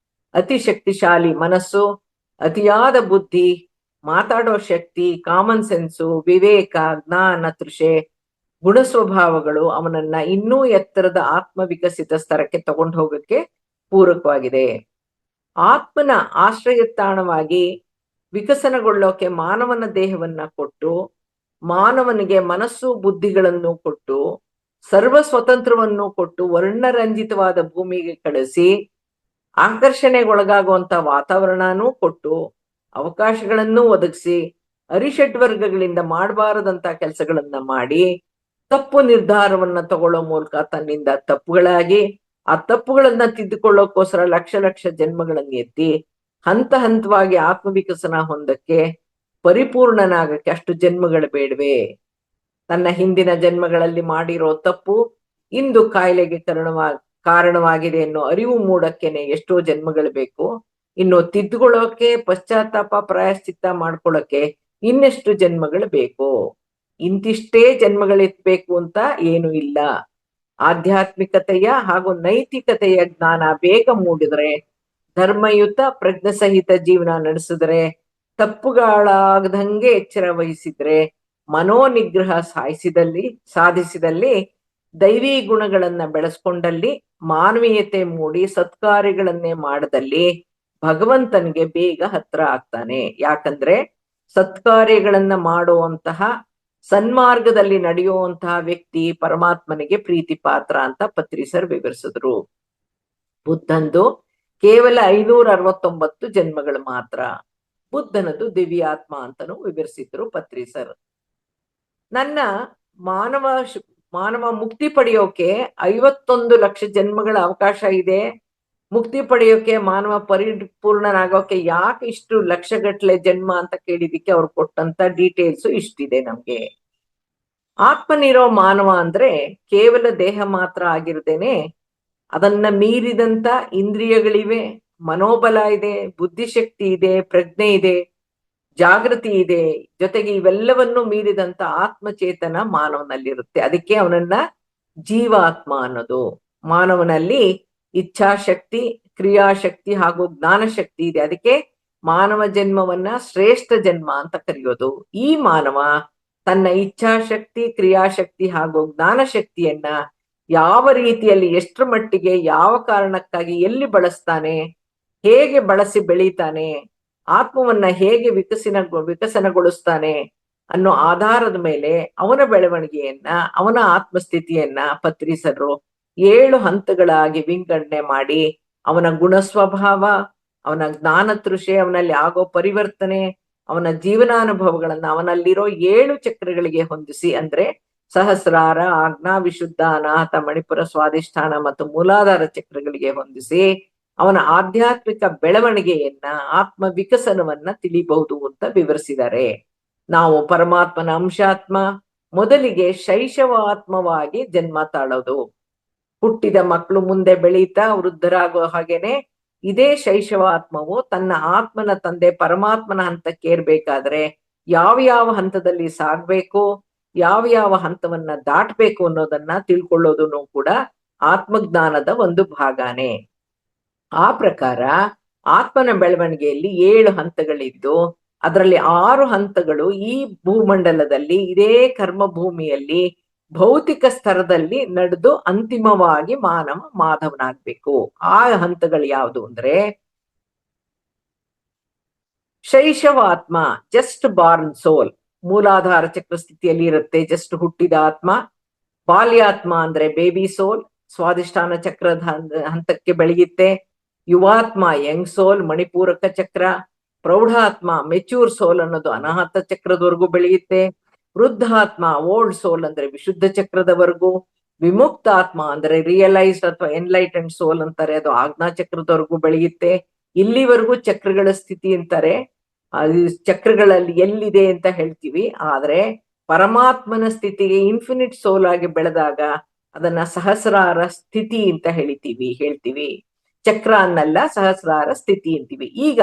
ಅತಿ ಶಕ್ತಿಶಾಲಿ ಮನಸ್ಸು, ಅತಿಯಾದ ಬುದ್ಧಿ, ಮಾತಾಡೋ ಶಕ್ತಿ, ಕಾಮನ್ ಸೆನ್ಸು, ವಿವೇಕ, ಜ್ಞಾನ, ತೃಷೆ, ಗುಣ ಸ್ವಭಾವಗಳು ಅವನನ್ನ ಇನ್ನೂ ಎತ್ತರದ ಆತ್ಮ ವಿಕಸಿತ ಸ್ತರಕ್ಕೆ ತಗೊಂಡು ಹೋಗಕ್ಕೆ ಪೂರಕವಾಗಿದೆ. ಆತ್ಮನ ಆಶ್ರಯ ತಾಣವಾಗಿ ವಿಕಸನಗೊಳ್ಳೋಕೆ ಮಾನವನ ದೇಹವನ್ನ ಕೊಟ್ಟು, ಮಾನವನಿಗೆ ಮನಸ್ಸು ಬುದ್ಧಿಗಳನ್ನು ಕೊಟ್ಟು, ಸರ್ವ ಸ್ವತಂತ್ರವನ್ನು ಕೊಟ್ಟು ವರ್ಣರಂಜಿತವಾದ ಭೂಮಿಗೆ ಕಳಿಸಿ ಆಕರ್ಷಣೆಗೊಳಗಾಗುವಂತ ವಾತಾವರಣನೂ ಕೊಟ್ಟು ಅವಕಾಶಗಳನ್ನು ಒದಗಿಸಿ ಅರಿಷಡ್ವರ್ಗಗಳಿಂದ ಮಾಡಬಾರದಂತ ಕೆಲಸಗಳನ್ನ ಮಾಡಿ ತಪ್ಪು ನಿರ್ಧಾರವನ್ನ ತಗೊಳ್ಳೋ ಮೂಲಕ ತನ್ನಿಂದ ತಪ್ಪುಗಳಾಗಿ ಆ ತಪ್ಪುಗಳನ್ನ ತಿದ್ದುಕೊಳ್ಳೋಕೋಸ್ಕರ ಲಕ್ಷ ಲಕ್ಷ ಜನ್ಮಗಳನ್ನ ಎತ್ತಿ ಹಂತ ಹಂತವಾಗಿ ಆತ್ಮವಿಕಸನ ಹೊಂದಕ್ಕೆ ಪರಿಪೂರ್ಣನಾಗಕ್ಕೆ ಅಷ್ಟು ಜನ್ಮಗಳು ಬೇಡವೆ? ತನ್ನ ಹಿಂದಿನ ಜನ್ಮಗಳಲ್ಲಿ ಮಾಡಿರೋ ತಪ್ಪು ಇಂದು ಕಾಯಿಲೆಗೆ ಕಾರಣವಾಗಿದೆ ಅನ್ನೋ ಅರಿವು ಮೂಡಕ್ಕೆನೆ ಎಷ್ಟೋ ಜನ್ಮಗಳು ಬೇಕು. ಇನ್ನು ತಿದ್ದುಕೊಳ್ಳೋಕೆ ಪಶ್ಚಾತ್ತಾಪ ಪ್ರಾಯಶ್ಚಿತ್ತ ಮಾಡ್ಕೊಳ್ಳೋಕೆ ಇನ್ನೆಷ್ಟು ಜನ್ಮಗಳು ಬೇಕು? ಇಂತಿಷ್ಟೇ ಜನ್ಮಗಳಿರ್ಬೇಕು ಅಂತ ಏನು ಇಲ್ಲ. ಆಧ್ಯಾತ್ಮಿಕತೆಯ ಹಾಗೂ ನೈತಿಕತೆಯ ಜ್ಞಾನ ಬೇಗ ಮೂಡಿದ್ರೆ, ಧರ್ಮಯುತ ಪ್ರಜ್ಞಸಹಿತ ಜೀವನ ನಡೆಸಿದ್ರೆ, ತಪ್ಪುಗಳಾಗದಂಗೆ ಎಚ್ಚರ ವಹಿಸಿದ್ರೆ, ಮನೋನಿಗ್ರಹ ಸಾಧಿಸಿದಲ್ಲಿ, ದೈವಿ ಗುಣಗಳನ್ನ ಬೆಳೆಸ್ಕೊಂಡಲ್ಲಿ, ಮಾನವೀಯತೆ ಮೂಡಿ ಸತ್ಕಾರ್ಯಗಳನ್ನೇ ಮಾಡದಲ್ಲಿ ಭಗವಂತನಿಗೆ ಬೇಗ ಹತ್ರ ಆಗ್ತಾನೆ. ಯಾಕಂದ್ರೆ ಸತ್ಕಾರ್ಯಗಳನ್ನ ಮಾಡುವಂತಹ ಸನ್ಮಾರ್ಗದಲ್ಲಿ ನಡೆಯುವಂತಹ ವ್ಯಕ್ತಿ ಪರಮಾತ್ಮನಿಗೆ ಪ್ರೀತಿ ಪಾತ್ರ ಅಂತ ಪತ್ರಿಸರ್ ವಿವರಿಸಿದ್ರು. ಬುದ್ಧಂದು ಕೇವಲ 569 ಜನ್ಮಗಳು ಮಾತ್ರ. ಬುದ್ಧನದು ದಿವ್ಯಾತ್ಮ ಅಂತನೂ ವಿವರಿಸಿದ್ರು ಪತ್ರಿಸರ್. ನನ್ನ ಮಾನವ ಮುಕ್ತಿ ಪಡೆಯೋಕೆ 51 ಲಕ್ಷ ಜನ್ಮಗಳ ಅವಕಾಶ ಇದೆ. ಮುಕ್ತಿ ಪಡೆಯೋಕೆ ಮಾನವ ಪರಿಪೂರ್ಣನಾಗೋಕೆ ಯಾಕೆ ಇಷ್ಟು ಲಕ್ಷಗಟ್ಲೆ ಜನ್ಮ ಅಂತ ಕೇಳಿದಿಕ್ಕೆ ಅವ್ರು ಕೊಟ್ಟಂತ ಡೀಟೇಲ್ಸ್ ಇಷ್ಟಿದೆ ನಮ್ಗೆ. ಆತ್ಮನಿರೋ ಮಾನವ ಅಂದ್ರೆ ಕೇವಲ ದೇಹ ಮಾತ್ರ ಆಗಿರ್ದೇನೆ ಅದನ್ನ ಮೀರಿದಂತ ಇಂದ್ರಿಯಗಳಿವೆ, ಮನೋಬಲ ಇದೆ, ಬುದ್ಧಿಶಕ್ತಿ ಇದೆ, ಪ್ರಜ್ಞೆ ಇದೆ, ಜಾಗೃತಿ ಇದೆ, ಜೊತೆಗೆ ಇವೆಲ್ಲವನ್ನು ಮೀರಿದಂತ ಆತ್ಮಚೇತನ ಮಾನವನಲ್ಲಿರುತ್ತೆ. ಅದಕ್ಕೆ ಅವನನ್ನ ಜೀವಾತ್ಮ ಅನ್ನೋದು. ಮಾನವನಲ್ಲಿ ಇಚ್ಛಾಶಕ್ತಿ, ಕ್ರಿಯಾಶಕ್ತಿ ಹಾಗೂ ಜ್ಞಾನಶಕ್ತಿ ಇದೆ. ಅದಕ್ಕೆ ಮಾನವ ಜನ್ಮವನ್ನ ಶ್ರೇಷ್ಠ ಜನ್ಮ ಅಂತ ಕರೆಯೋದು. ಈ ಮಾನವ ತನ್ನ ಇಚ್ಛಾಶಕ್ತಿ, ಕ್ರಿಯಾಶಕ್ತಿ ಹಾಗೂ ಜ್ಞಾನಶಕ್ತಿಯನ್ನ ಯಾವ ರೀತಿಯಲ್ಲಿ, ಎಷ್ಟರ ಮಟ್ಟಿಗೆ, ಯಾವ ಕಾರಣಕ್ಕಾಗಿ, ಎಲ್ಲಿ ಬಳಸ್ತಾನೆ, ಹೇಗೆ ಬಳಸಿ ಬೆಳೀತಾನೆ, ಆತ್ಮವನ್ನ ಹೇಗೆ ವಿಕಸನಗೊಳಿಸ್ತಾನೆ ಅನ್ನೋ ಆಧಾರದ ಮೇಲೆ ಅವನ ಬೆಳವಣಿಗೆಯನ್ನ, ಅವನ ಆತ್ಮಸ್ಥಿತಿಯನ್ನ ಪತ್ರಿಸರು 7 ಹಂತಗಳಾಗಿ ವಿಂಗಡಣೆ ಮಾಡಿ ಅವನ ಗುಣ ಸ್ವಭಾವ, ಅವನ ಜ್ಞಾನ ತೃಷೆ, ಅವನಲ್ಲಿ ಆಗೋ ಪರಿವರ್ತನೆ, ಅವನ ಜೀವನಾನುಭವಗಳನ್ನ ಅವನಲ್ಲಿರೋ 7 ಚಕ್ರಗಳಿಗೆ ಹೊಂದಿಸಿ, ಅಂದ್ರೆ ಸಹಸ್ರಾರ, ಆಜ್ಞಾ, ವಿಶುದ್ಧ, ಅನಾಹತ, ಮಣಿಪುರ, ಸ್ವಾಧಿಷ್ಠಾನ ಮತ್ತು ಮೂಲಾಧಾರ ಚಕ್ರಗಳಿಗೆ ಹೊಂದಿಸಿ ಅವನ ಆಧ್ಯಾತ್ಮಿಕ ಬೆಳವಣಿಗೆಯನ್ನ, ಆತ್ಮ ವಿಕಸನವನ್ನ ತಿಳಿಬಹುದು ಅಂತ ವಿವರಿಸಿದ್ದಾರೆ. ನಾವು ಪರಮಾತ್ಮನ ಅಂಶಾತ್ಮ. ಮೊದಲಿಗೆ ಶೈಶವಾತ್ಮವಾಗಿ ಜನ್ಮ ತಾಳೋದು. ಹುಟ್ಟಿದ ಮಕ್ಕಳು ಮುಂದೆ ಬೆಳೀತಾ ವೃದ್ಧರಾಗೋ ಹಾಗೇನೆ ಇದೇ ಶೈಶವಾತ್ಮವು ತನ್ನ ಆತ್ಮನ ತಂದೆ ಪರಮಾತ್ಮನ ಹಂತಕ್ಕೇರ್ಬೇಕಾದ್ರೆ ಯಾವ ಹಂತದಲ್ಲಿ ಸಾಗ್ಬೇಕು, ಯಾವ ಹಂತವನ್ನ ದಾಟ್ಬೇಕು ಅನ್ನೋದನ್ನ ತಿಳ್ಕೊಳ್ಳೋದನ್ನು ಕೂಡ ಆತ್ಮಜ್ಞಾನದ ಒಂದು ಭಾಗನೇ. ಆ ಪ್ರಕಾರ ಆತ್ಮನ ಬೆಳವಣಿಗೆಯಲ್ಲಿ 7 ಹಂತಗಳಿದ್ದು ಅದರಲ್ಲಿ 6 ಹಂತಗಳು ಈ ಭೂಮಂಡಲದಲ್ಲಿ, ಇದೇ ಕರ್ಮ ಭೂಮಿಯಲ್ಲಿ ಭೌತಿಕ ಸ್ತರದಲ್ಲಿ ನಡೆದು ಅಂತಿಮವಾಗಿ ಮಾಧವನಾಗ್ಬೇಕು. ಆ ಹಂತಗಳು ಯಾವುದು ಅಂದ್ರೆ, ಶೈಶವಾತ್ಮ ಜಸ್ಟ್ ಬಾರ್ನ್ ಸೋಲ್, ಮೂಲಾಧಾರ ಚಕ್ರ ಸ್ಥಿತಿಯಲ್ಲಿ ಇರುತ್ತೆ, ಜಸ್ಟ್ ಹುಟ್ಟಿದ ಆತ್ಮ. ಬಾಲ್ಯಾತ್ಮ ಅಂದ್ರೆ ಬೇಬಿ ಸೋಲ್, ಸ್ವಾಧಿಷ್ಠಾನ ಚಕ್ರದ ಹಂತಕ್ಕೆ ಬೆಳೆಯುತ್ತೆ. ಯುವಾತ್ಮ ಯಂಗ್ ಸೋಲ್, ಮಣಿಪೂರಕ ಚಕ್ರ. ಪ್ರೌಢಾತ್ಮ ಮೆಚ್ಯೂರ್ ಸೋಲ್ ಅನ್ನೋದು ಅನಾಹತ ಚಕ್ರದವರೆಗೂ ಬೆಳೆಯುತ್ತೆ. ವೃದ್ಧಾತ್ಮ ಓಲ್ಡ್ ಸೋಲ್ ಅಂದ್ರೆ ವಿಶುದ್ಧ ಚಕ್ರದವರೆಗೂ. ವಿಮುಕ್ತಾತ್ಮ ಅಂದ್ರೆ ರಿಯಲೈಸ್ಡ್ ಅಥವಾ ಎನ್ಲೈಟೆಂಡ್ ಸೋಲ್ ಅಂತಾರೆ, ಅದು ಆಜ್ಞಾ ಚಕ್ರದವರೆಗೂ ಬೆಳೆಯುತ್ತೆ. ಇಲ್ಲಿವರೆಗೂ ಚಕ್ರಗಳ ಸ್ಥಿತಿ ಅಂತಾರೆ. ಚಕ್ರಗಳಲ್ಲಿ ಎಲ್ಲಿದೆ ಅಂತ ಹೇಳ್ತೀವಿ. ಆದ್ರೆ ಪರಮಾತ್ಮನ ಸ್ಥಿತಿಗೆ ಇನ್ಫಿನಿಟ್ ಸೋಲ್ ಆಗಿ ಬೆಳೆದಾಗ ಅದನ್ನ ಸಹಸ್ರಾರ ಸ್ಥಿತಿ ಅಂತ ಹೇಳ್ತೀವಿ. ಚಕ್ರ ಅನ್ನಲ್ಲ, ಸಹಸ್ರಾರ ಸ್ಥಿತಿ ಅಂತೀವಿ. ಈಗ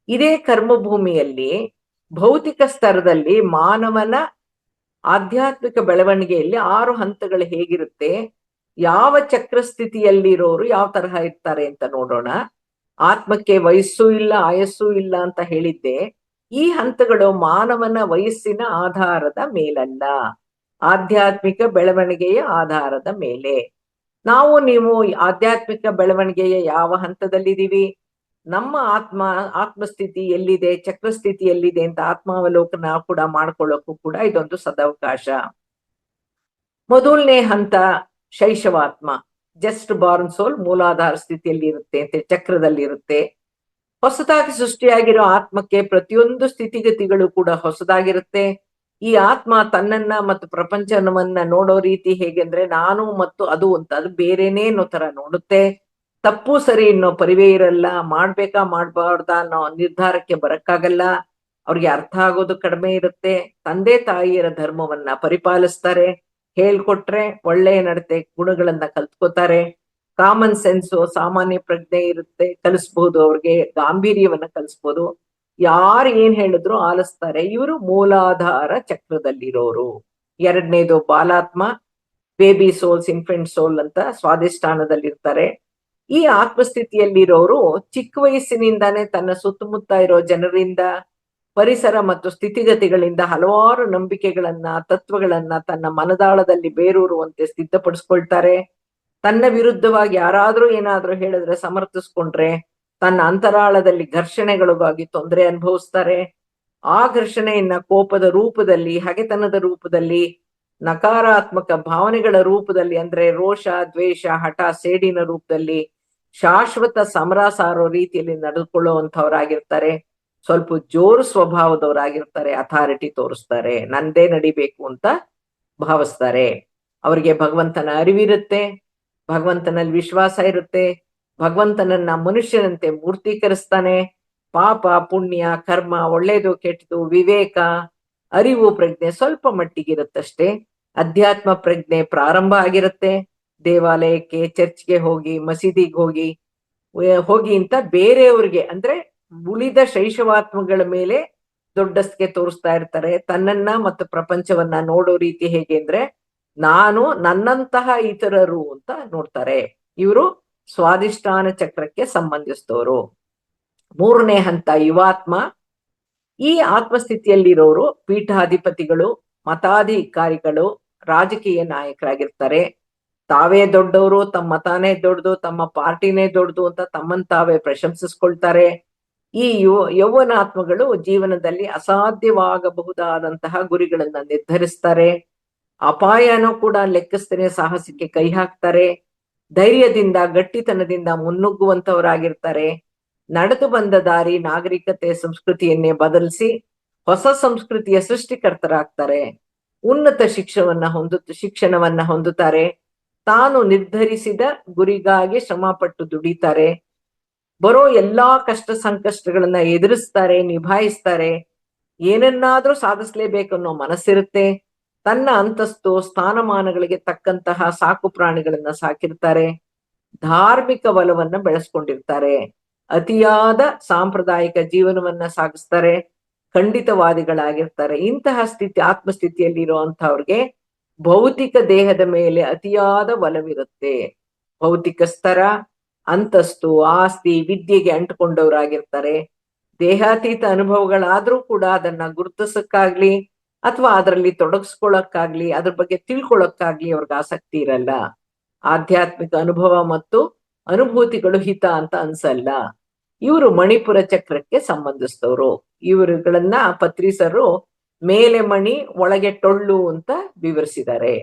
ಇದೇ ಕರ್ಮಭೂಮಿಯಲ್ಲಿ ಭೌತಿಕ ಸ್ತರದಲ್ಲಿ ಮಾನವನ ಆಧ್ಯಾತ್ಮಿಕ ಬೆಳವಣಿಗೆಯಲ್ಲಿ 6 ಹಂತಗಳು ಹೇಗಿರುತ್ತೆ, ಯಾವ ಚಕ್ರ ಸ್ಥಿತಿಯಲ್ಲಿರೋರು ಯಾವ ತರಹ ಇರ್ತಾರೆ ಅಂತ ನೋಡೋಣ. ಆತ್ಮಕ್ಕೆ ವಯಸ್ಸು ಇಲ್ಲ, ಆಯಸ್ಸು ಇಲ್ಲ ಅಂತ ಹೇಳಿದ್ದೆ. ಈ ಹಂತಗಳು ಮಾನವನ ವಯಸ್ಸಿನ ಆಧಾರದ ಮೇಲಲ್ಲ, ಆಧ್ಯಾತ್ಮಿಕ ಬೆಳವಣಿಗೆಯ ಆಧಾರದ ಮೇಲೆ. ನೀವು ಆಧ್ಯಾತ್ಮಿಕ ಬೆಳವಣಿಗೆಯ ಯಾವ ಹಂತದಲ್ಲಿದ್ದೀವಿ, ನಮ್ಮ ಆತ್ಮಸ್ಥಿತಿ ಎಲ್ಲಿದೆ, ಚಕ್ರಸ್ಥಿತಿ ಎಲ್ಲಿದೆ ಅಂತ ಆತ್ಮಾವಲೋಕನ ಕೂಡ ಮಾಡ್ಕೊಳ್ಳೋಕ್ಕೂ ಕೂಡ ಇದೊಂದು ಸದವಕಾಶ. ಮೊದಲನೇ ಹಂತ ಶೈಶವಾತ್ಮ, ಜಸ್ಟ್ ಬಾರ್ನ್ ಸೋಲ್ ಮೂಲಾಧಾರ ಸ್ಥಿತಿಯಲ್ಲಿ ಇರುತ್ತೆ ಅಂತ, ಚಕ್ರದಲ್ಲಿ ಇರುತ್ತೆ. ಹೊಸದಾಗಿ ಸೃಷ್ಟಿಯಾಗಿರೋ ಆತ್ಮಕ್ಕೆ ಪ್ರತಿಯೊಂದು ಸ್ಥಿತಿಗತಿಗಳು ಕೂಡ ಹೊಸದಾಗಿರುತ್ತೆ. ಈ ಆತ್ಮ ತನ್ನನ್ನ ಮತ್ತು ಪ್ರಪಂಚವನ್ನ ನೋಡೋ ರೀತಿ ಹೇಗೆಂದ್ರೆ ನಾನು ಮತ್ತು ಅದು ಅಂತ, ಅದು ಬೇರೆನೇ ಅನ್ನೋ ತರ ನೋಡುತ್ತೆ. ತಪ್ಪು ಸರಿ ಅನ್ನೋ ಪರಿವೇ ಇರಲ್ಲ, ಮಾಡ್ಬೇಕಾ ಮಾಡ್ಬಾರ್ದಾ ಅನ್ನೋ ನಿರ್ಧಾರಕ್ಕೆ ಬರಕ್ಕಾಗಲ್ಲ. ಅವ್ರಿಗೆ ಅರ್ಥ ಆಗೋದು ಕಡಿಮೆ ಇರುತ್ತೆ. ತಂದೆ ತಾಯಿಯರ ಧರ್ಮವನ್ನ ಪರಿಪಾಲಿಸ್ತಾರೆ, ಹೇಳ್ಕೊಟ್ರೆ ಒಳ್ಳೆಯ ನಡತೆ ಗುಣಗಳನ್ನ ಕಲ್ತ್ಕೋತಾರೆ. ಕಾಮನ್ ಸೆನ್ಸ್, ಸಾಮಾನ್ಯ ಪ್ರಜ್ಞೆ ಇರುತ್ತೆ, ಕಲಿಸ್ಬಹುದು. ಅವ್ರಿಗೆ ಗಾಂಭೀರ್ಯವನ್ನ ಕಲಿಸ್ಬೋದು. ಯಾರು ಏನ್ ಹೇಳಿದ್ರು ಆಲಿಸ್ತಾರೆ. ಇವರು ಮೂಲಾಧಾರ ಚಕ್ರದಲ್ಲಿರೋರು. ಎರಡನೇದು ಬಾಲಾತ್ಮ, ಬೇಬಿ ಸೋಲ್ಸ್, ಇನ್ಫೆಂಟ್ ಸೋಲ್ ಅಂತ ಸ್ವಾಧಿಷ್ಠಾನದಲ್ಲಿರ್ತಾರೆ. ಈ ಆತ್ಮಸ್ಥಿತಿಯಲ್ಲಿರೋರು ಚಿಕ್ಕ ವಯಸ್ಸಿನಿಂದಾನೇ ತನ್ನ ಸುತ್ತಮುತ್ತ ಇರೋ ಜನರಿಂದ, ಪರಿಸರ ಮತ್ತು ಸ್ಥಿತಿಗತಿಗಳಿಂದ ಹಲವಾರು ನಂಬಿಕೆಗಳನ್ನ, ತತ್ವಗಳನ್ನ ತನ್ನ ಮನದಾಳದಲ್ಲಿ ಬೇರೂರುವಂತೆ ಸಿದ್ಧಪಡಿಸ್ಕೊಳ್ತಾರೆ. ತನ್ನ ವಿರುದ್ಧವಾಗಿ ಯಾರಾದ್ರೂ ಏನಾದ್ರೂ ಹೇಳಿದ್ರೆ ಸಮರ್ಥಿಸ್ಕೊಂಡ್ರೆ ತನ್ನ ಅಂತರಾಳದಲ್ಲಿ ಘರ್ಷಣೆಗಳಿಗಾಗಿ ತೊಂದರೆ ಅನುಭವಿಸ್ತಾರೆ. ಆ ಘರ್ಷಣೆಯನ್ನ ಕೋಪದ ರೂಪದಲ್ಲಿ, ಹಗೆತನದ ರೂಪದಲ್ಲಿ, ನಕಾರಾತ್ಮಕ ಭಾವನೆಗಳ ರೂಪದಲ್ಲಿ ಅಂದ್ರೆ ರೋಷ, ದ್ವೇಷ, ಹಠ, ಸೇಡಿನ ರೂಪದಲ್ಲಿ ಶಾಶ್ವತ ಸಮರ ಸಾರೋ ರೀತಿಯಲ್ಲಿ ನಡೆದುಕೊಳ್ಳುವಂಥವ್ರಾಗಿರ್ತಾರೆ. ಸ್ವಲ್ಪ ಜೋರು ಸ್ವಭಾವದವರಾಗಿರ್ತಾರೆ. ಅಥಾರಿಟಿ ತೋರಿಸ್ತಾರೆ, ನಂದೇ ನಡಿಬೇಕು ಅಂತ ಭಾವಿಸ್ತಾರೆ. ಅವರಿಗೆ ಭಗವಂತನ ಅರಿವಿರುತ್ತೆ, ಭಗವಂತನಲ್ಲಿ ವಿಶ್ವಾಸ ಇರುತ್ತೆ. ಭಗವಂತನನ್ನ ಮನುಷ್ಯನಂತೆ ಮೂರ್ತೀಕರಿಸ್ತಾನೆ. ಪಾಪ, ಪುಣ್ಯ, ಕರ್ಮ, ಒಳ್ಳೇದು, ಕೆಟ್ಟದು, ವಿವೇಕ, ಅರಿವು, ಪ್ರಜ್ಞೆ ಸ್ವಲ್ಪ ಮಟ್ಟಿಗಿರುತ್ತಷ್ಟೇ. ಅಧ್ಯಾತ್ಮ ಪ್ರಜ್ಞೆ ಪ್ರಾರಂಭ ಆಗಿರುತ್ತೆ. ದೇವಾಲಯಕ್ಕೆ, ಚರ್ಚ್ಗೆ ಹೋಗಿ, ಮಸೀದಿಗೆ ಹೋಗಿ ಅಂತ ಬೇರೆಯವ್ರಿಗೆ ಅಂದ್ರೆ ಉಳಿದ ಶೈಶವಾತ್ಮಗಳ ಮೇಲೆ ದೊಡ್ಡಸ್ಗೆ ತೋರಿಸ್ತಾ ಇರ್ತಾರೆ. ತನ್ನನ್ನ ಮತ್ತು ಪ್ರಪಂಚವನ್ನ ನೋಡೋ ರೀತಿ ಹೇಗೆ ಅಂದ್ರೆ ನಾನು ನನ್ನಂತಹ ಇತರರು ಅಂತ ನೋಡ್ತಾರೆ. ಇವರು ಸ್ವಾಧಿಷ್ಠಾನ ಚಕ್ರಕ್ಕೆ ಸಂಬಂಧಿಸಿದವರು. ಮೂರನೇ ಹಂತ ಯುವಾತ್ಮ. ಈ ಆತ್ಮಸ್ಥಿತಿಯಲ್ಲಿರೋರು ಪೀಠಾಧಿಪತಿಗಳು, ಮತಾಧಿಕಾರಿಗಳು, ರಾಜಕೀಯ ನಾಯಕರಾಗಿರ್ತಾರೆ. ತಾವೇ ದೊಡ್ಡವರು, ತಮ್ಮ ಮತಾನೇ ದೊಡ್ಡದು, ತಮ್ಮ ಪಾರ್ಟಿನೇ ದೊಡ್ಡದು ಅಂತ ತಮ್ಮನ್ ತಾವೇ ಪ್ರಶಂಸಿಸ್ಕೊಳ್ತಾರೆ. ಈ ಯೌವನಾತ್ಮಗಳು ಜೀವನದಲ್ಲಿ ಅಸಾಧ್ಯವಾಗಬಹುದಾದಂತಹ ಗುರಿಗಳನ್ನ ನಿರ್ಧರಿಸ್ತಾರೆ. ಅಪಾಯನೂ ಕೂಡ ಲೆಕ್ಕಿಸ್ತೇನೆ ಸಾಹಸಕ್ಕೆ ಕೈ ಹಾಕ್ತಾರೆ. ಧೈರ್ಯದಿಂದ, ಗಟ್ಟಿತನದಿಂದ ಮುನ್ನುಗ್ಗುವಂತವರಾಗಿರ್ತಾರೆ. ನಡೆದು ಬಂದ ದಾರಿ, ನಾಗರಿಕತೆ, ಸಂಸ್ಕೃತಿಯನ್ನೇ ಬದಲಿಸಿ ಹೊಸ ಸಂಸ್ಕೃತಿಯ ಸೃಷ್ಟಿಕರ್ತರಾಗ್ತಾರೆ. ಉನ್ನತ ಶಿಕ್ಷಣವನ್ನ ಹೊಂದುತ್ತಾರೆ. ತಾನು ನಿರ್ಧರಿಸಿದ ಗುರಿಗಾಗಿ ಶ್ರಮಪಟ್ಟು ದುಡಿತಾರೆ. ಬರೋ ಎಲ್ಲಾ ಕಷ್ಟ ಸಂಕಷ್ಟಗಳನ್ನ ಎದುರಿಸ್ತಾರೆ, ನಿಭಾಯಿಸ್ತಾರೆ. ಏನನ್ನಾದ್ರೂ ಸಾಧಿಸ್ಲೇಬೇಕು ಅನ್ನೋ ಮನಸ್ಸಿರುತ್ತೆ. ತನ್ನ ಅಂತಸ್ತು, ಸ್ಥಾನಮಾನಗಳಿಗೆ ತಕ್ಕಂತಹ ಸಾಕು ಪ್ರಾಣಿಗಳನ್ನ ಸಾಕಿರ್ತಾರೆ. ಧಾರ್ಮಿಕ ಒಲವನ್ನ ಬೆಳೆಸ್ಕೊಂಡಿರ್ತಾರೆ. ಅತಿಯಾದ ಸಾಂಪ್ರದಾಯಿಕ ಜೀವನವನ್ನ ಸಾಗಿಸ್ತಾರೆ. ಖಂಡಿತವಾದಿಗಳಾಗಿರ್ತಾರೆ. ಇಂತಹ ಆತ್ಮಸ್ಥಿತಿಯಲ್ಲಿ ಇರುವಂತವ್ರಿಗೆ ಭೌತಿಕ ದೇಹದ ಮೇಲೆ ಅತಿಯಾದ ಒಲವಿರುತ್ತೆ. ಭೌತಿಕ ಸ್ತರ, ಅಂತಸ್ತು, ಆಸ್ತಿ, ವಿದ್ಯೆಗೆ ಅಂಟುಕೊಂಡವರಾಗಿರ್ತಾರೆ. ದೇಹಾತೀತ ಅನುಭವಗಳಾದ್ರೂ ಕೂಡ ಅದನ್ನ ಗುರುತಿಸಕ್ಕಾಗ್ಲಿ ಅಥವಾ ಅದರಲ್ಲಿ ತೊಡಗಿಸ್ಕೊಳಕ್ಕಾಗ್ಲಿ, ಅದ್ರ ಬಗ್ಗೆ ತಿಳ್ಕೊಳಕ್ಕಾಗ್ಲಿ ಅವ್ರಿಗೆ ಆಸಕ್ತಿ ಇರಲ್ಲ. ಆಧ್ಯಾತ್ಮಿಕ ಅನುಭವ ಮತ್ತು ಅನುಭೂತಿಗಳು ಹಿತ ಅಂತ ಅನ್ಸಲ್ಲ. ಇವರು ಮಣಿಪುರ ಚಕ್ರಕ್ಕೆ ಸಂಬಂಧಿಸಿದವರು. ಇವರುಗಳನ್ನ ಪತ್ರಿಸರು ಮೇಲೆ ಮಣಿ ಒಳಗೆ ಟೊಳ್ಳು ಅಂತ ವಿವರಿಸಿದ್ದಾರೆ.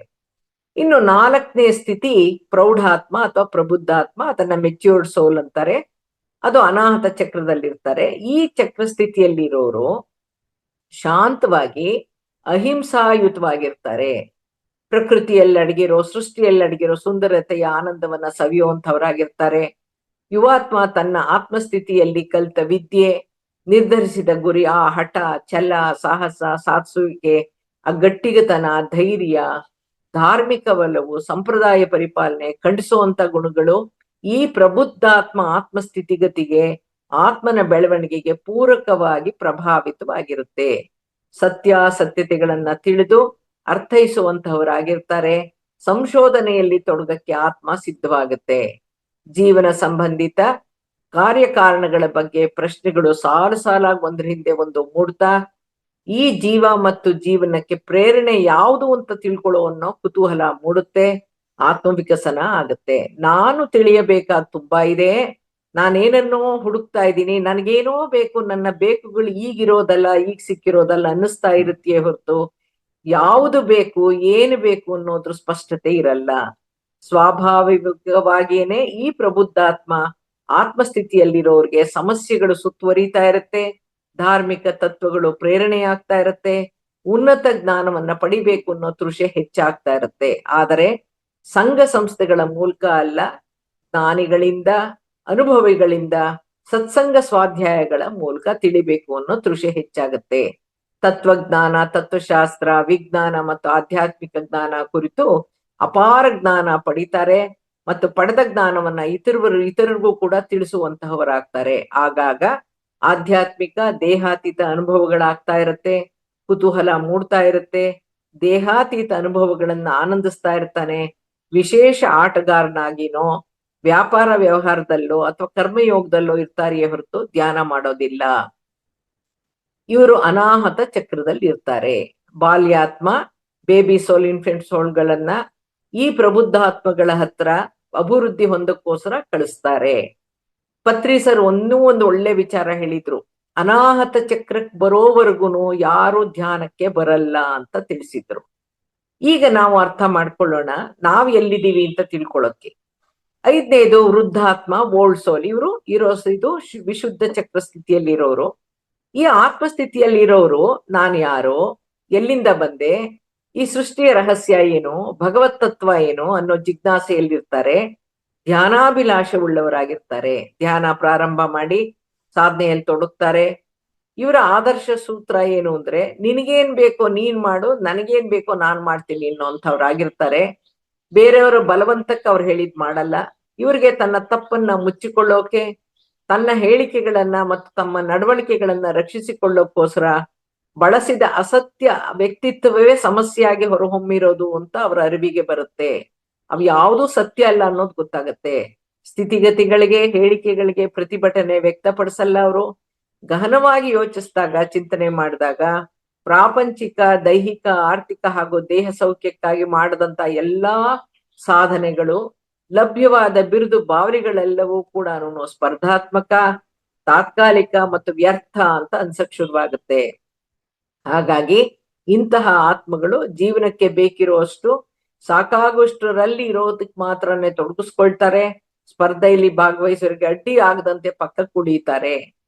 ಇನ್ನು ನಾಲ್ಕನೇ ಸ್ಥಿತಿ ಪ್ರೌಢಾತ್ಮ ಅಥವಾ ಪ್ರಬುದ್ಧಾತ್ಮ, ಅದನ್ನ ಮೆಚ್ಯೂರ್ಡ್ ಸೋಲ್ ಅಂತಾರೆ. ಅದು ಅನಾಹತ ಚಕ್ರದಲ್ಲಿರ್ತಾರೆ. ಈ ಚಕ್ರ ಸ್ಥಿತಿಯಲ್ಲಿರೋರು ಶಾಂತವಾಗಿ ಅಹಿಂಸಾಯುತವಾಗಿರ್ತಾರೆ. ಪ್ರಕೃತಿಯಲ್ಲಿ ಅಡಗಿರೋ, ಸೃಷ್ಟಿಯಲ್ಲಿ ಅಡಗಿರೋ ಸುಂದರತೆಯ ಆನಂದವನ್ನ ಸವಿಯುವಂಥವರಾಗಿರ್ತಾರೆ. ಯುವಾತ್ಮ ತನ್ನ ಆತ್ಮಸ್ಥಿತಿಯಲ್ಲಿ ಕಲಿತ ವಿದ್ಯೆ, ನಿರ್ಧರಿಸಿದ ಗುರಿ, ಆ ಹಠ, ಛಲ, ಸಾಹಸ, ಸಾಧಿಸುವಿಕೆ, ಆ ಗಟ್ಟಿಗತನ, ಧೈರ್ಯ, ಧಾರ್ಮಿಕ ಒಲವು, ಸಂಪ್ರದಾಯ ಪರಿಪಾಲನೆ, ಖಂಡಿಸುವಂತ ಗುಣಗಳು ಈ ಪ್ರಬುದ್ಧಾತ್ಮ ಆತ್ಮಸ್ಥಿತಿಗತಿಗೆ, ಆತ್ಮನ ಬೆಳವಣಿಗೆಗೆ ಪೂರಕವಾಗಿ ಪ್ರಭಾವಿತವಾಗಿರುತ್ತೆ. ಸತ್ಯಾಸತ್ಯತೆಗಳನ್ನ ತಿಳಿದು ಅರ್ಥೈಸುವಂತಹವರಾಗಿರ್ತಾರೆ. ಸಂಶೋಧನೆಯಲ್ಲಿ ತೊಡಗಕ್ಕೆ ಆತ್ಮ ಸಿದ್ಧವಾಗುತ್ತೆ. ಜೀವನ ಸಂಬಂಧಿತ ಕಾರ್ಯಕಾರಣಗಳ ಬಗ್ಗೆ ಪ್ರಶ್ನೆಗಳು ಸಾಲು ಸಾಲಾಗಿ ಒಂದ್ರ ಹಿಂದೆ ಒಂದು ಮೂಡ್ತಾ ಈ ಜೀವ ಮತ್ತು ಜೀವನಕ್ಕೆ ಪ್ರೇರಣೆ ಯಾವುದು ಅಂತ ತಿಳ್ಕೊಳ್ಳೋ ಅನ್ನೋ ಕುತೂಹಲ ಮೂಡುತ್ತೆ. ಆತ್ಮವಿಕಸನ ಆಗುತ್ತೆ. ನಾನು ತಿಳಿಯಬೇಕಾದ ತುಂಬಾ ಇದೆ, ನಾನೇನನ್ನೋ ಹುಡುಕ್ತಾ ಇದ್ದೀನಿ, ನನ್ಗೇನೋ ಬೇಕು, ನನ್ನ ಬೇಕುಗಳು ಈಗಿರೋದಲ್ಲ, ಈಗ ಸಿಕ್ಕಿರೋದಲ್ಲ ಅನ್ನಿಸ್ತಾ ಇರುತ್ತೆಯೇ ಹೊರತು ಯಾವುದು ಬೇಕು, ಏನು ಬೇಕು ಅನ್ನೋದ್ರ ಸ್ಪಷ್ಟತೆ ಇರಲ್ಲ. ಸ್ವಾಭಾವಿಕವಾಗಿಯೇನೆ ಈ ಪ್ರಬುದ್ಧಾತ್ಮ ಆತ್ಮಸ್ಥಿತಿಯಲ್ಲಿರೋರ್ಗೆ ಸಮಸ್ಯೆಗಳು ಸುತ್ತುವರಿತಾ ಇರುತ್ತೆ, ಧಾರ್ಮಿಕ ತತ್ವಗಳು ಪ್ರೇರಣೆಯಾಗ್ತಾ ಇರುತ್ತೆ, ಉನ್ನತ ಜ್ಞಾನವನ್ನ ಪಡಿಬೇಕು ಅನ್ನೋ ತೃಷೆ ಹೆಚ್ಚಾಗ್ತಾ ಇರುತ್ತೆ. ಆದರೆ ಸಂಘ ಸಂಸ್ಥೆಗಳ ಮೂಲಕ ಅಲ್ಲ, ಜ್ಞಾನಿಗಳಿಂದ, ಅನುಭವಿಗಳಿಂದ, ಸತ್ಸಂಗ ಸ್ವಾಧ್ಯಾಯಗಳ ಮೂಲಕ ತಿಳಿಬೇಕು ಅನ್ನೋ ತೃಷೆ ಹೆಚ್ಚಾಗುತ್ತೆ. ತತ್ವಜ್ಞಾನ, ತತ್ವಶಾಸ್ತ್ರ, ವಿಜ್ಞಾನ ಮತ್ತು ಆಧ್ಯಾತ್ಮಿಕ ಜ್ಞಾನ ಕುರಿತು ಅಪಾರ ಜ್ಞಾನ ಪಡಿತಾರೆ ಮತ್ತು ಪಡೆದ ಜ್ಞಾನವನ್ನ ಇತರರಿಗೂ ಕೂಡ ತಿಳಿಸುವಂತಹವರಾಗ್ತಾರೆ. ಆಗಾಗ ಆಧ್ಯಾತ್ಮಿಕ ದೇಹಾತೀತ ಅನುಭವಗಳಾಗ್ತಾ ಇರುತ್ತೆ, ಕುತೂಹಲ ಮೂಡ್ತಾ ಇರುತ್ತೆ, ದೇಹಾತೀತ ಅನುಭವಗಳನ್ನ ಆನಂದಿಸ್ತಾ ಇರ್ತಾನೆ. ವಿಶೇಷ ಆಟಗಾರನಾಗಿನೋ ವ್ಯಾಪಾರ ವ್ಯವಹಾರದಲ್ಲೋ ಅಥವಾ ಕರ್ಮಯೋಗದಲ್ಲೋ ಇರ್ತಾರೆಯೇ ಹೊರತು ಧ್ಯಾನ ಮಾಡೋದಿಲ್ಲ. ಇವರು ಅನಾಹತ ಚಕ್ರದಲ್ಲಿ ಇರ್ತಾರೆ. ಬಾಲ್ಯಾತ್ಮ, ಬೇಬಿ ಸೋಲ್, ಇನ್ಫೆಂಟ್ ಸೋಲ್ಗಳನ್ನ ಈ ಪ್ರಬುದ್ಧಾತ್ಮಗಳ ಹತ್ರ ಅಭಿವೃದ್ಧಿ ಹೊಂದಕ್ಕೋಸ್ಕರ ಕಳಿಸ್ತಾರೆ. ಪತ್ರಿ ಸರ್ ಒಂದು ಒಳ್ಳೆ ವಿಚಾರ ಹೇಳಿದ್ರು. ಅನಾಹತ ಚಕ್ರಕ್ಕೆ ಬರೋವರೆಗೂ ಯಾರು ಧ್ಯಾನಕ್ಕೆ ಬರಲ್ಲ ಅಂತ ತಿಳಿಸಿದ್ರು. ಈಗ ನಾವು ಅರ್ಥ ಮಾಡ್ಕೊಳ್ಳೋಣ ನಾವ್ ಎಲ್ಲಿದ್ದೀವಿ ಅಂತ ತಿಳ್ಕೊಳ್ಳೋಕೆ. 5ನೇದು ವೃದ್ಧಾತ್ಮ, ಓಲ್ಡ್ ಸೋಲ್. ಇವರು ಇದು ವಿಶುದ್ಧ ಚಕ್ರ ಸ್ಥಿತಿಯಲ್ಲಿರೋರು. ಈ ಆತ್ಮಸ್ಥಿತಿಯಲ್ಲಿರೋರು ನಾನು ಯಾರು, ಎಲ್ಲಿಂದ ಬಂದೆ, ಈ ಸೃಷ್ಟಿಯ ರಹಸ್ಯ ಏನು, ಭಗವತ್ ತತ್ವ ಏನು ಅನ್ನೋ ಜಿಜ್ಞಾಸೆಯಲ್ಲಿರ್ತಾರೆ. ಧ್ಯಾನಾಭಿಲಾಷವುಳ್ಳವರಾಗಿರ್ತಾರೆ. ಧ್ಯಾನ ಪ್ರಾರಂಭ ಮಾಡಿ ಸಾಧನೆಯಲ್ಲಿ ತೊಡಗ್ತಾರೆ. ಇವರ ಆದರ್ಶ ಸೂತ್ರ ಏನು ಅಂದ್ರೆ, ನಿನಗೇನ್ ಬೇಕೋ ನೀನ್ ಮಾಡು, ನನಗೇನ್ ಬೇಕೋ ನಾನ್ ಮಾಡ್ತೀನಿ ಅನ್ನೋಂಥವ್ರಾಗಿರ್ತಾರೆ. ಬೇರೆಯವರ ಬಲವಂತಕ್ಕೆ ಅವ್ರು ಹೇಳಿದ್ ಮಾಡಲ್ಲ. ಇವ್ರಿಗೆ ತನ್ನ ತಪ್ಪನ್ನ ಮುಚ್ಚಿಕೊಳ್ಳೋಕೆ, ತನ್ನ ಹೇಳಿಕೆಗಳನ್ನ ಮತ್ತು ತಮ್ಮ ನಡವಳಿಕೆಗಳನ್ನ ರಕ್ಷಿಸಿಕೊಳ್ಳೋಕೋಸ್ಕರ ಬಳಸಿದ ಅಸತ್ಯ ವ್ಯಕ್ತಿತ್ವವೇ ಸಮಸ್ಯೆಯಾಗಿ ಹೊರಹೊಮ್ಮಿರೋದು ಅಂತ ಅವರ ಅರಿವಿಗೆ ಬರುತ್ತೆ. ಅವು ಯಾವುದು ಸತ್ಯ ಅಲ್ಲ ಅನ್ನೋದು ಗೊತ್ತಾಗತ್ತೆ. ಸ್ಥಿತಿಗತಿಗಳಿಗೆ, ಹೇಳಿಕೆಗಳಿಗೆ ಪ್ರತಿಭಟನೆ ವ್ಯಕ್ತಪಡಿಸಲ್ಲ ಅವರು. ಗಹನವಾಗಿ ಯೋಚಿಸಿದಾಗ, ಚಿಂತನೆ ಮಾಡಿದಾಗ ಪ್ರಾಪಂಚಿಕ, ದೈಹಿಕ, ಆರ್ಥಿಕ ಹಾಗೂ ದೇಹ ಸೌಖ್ಯಕ್ಕಾಗಿ ಮಾಡದಂತ ಎಲ್ಲಾ ಸಾಧನೆಗಳು, ಲಭ್ಯವಾದ ಬಿರುದು ಬಾವರಿಗಳೆಲ್ಲವೂ ಕೂಡ ಸ್ಪರ್ಧಾತ್ಮಕ, ತಾತ್ಕಾಲಿಕ ಮತ್ತು ವ್ಯರ್ಥ ಅಂತ ಅನ್ಸಕ್ ಶುರುವಾಗುತ್ತೆ. ಹಾಗಾಗಿ ಇಂತಹ ಆತ್ಮಗಳು ಜೀವನಕ್ಕೆ ಬೇಕಿರುವಷ್ಟು ಸಾಕಾಗುವಷ್ಟರಲ್ಲಿ ಇರೋದಕ್ ಮಾತ್ರನೇ ತೊಡಗಿಸ್ಕೊಳ್ತಾರೆ. ಸ್ಪರ್ಧೆಯಲ್ಲಿ ಭಾಗವಹಿಸೋರಿಗೆ ಅಡ್ಡಿ ಆಗದಂತೆ ಪಕ್ಕ ಕುಡಿತಾರೆ.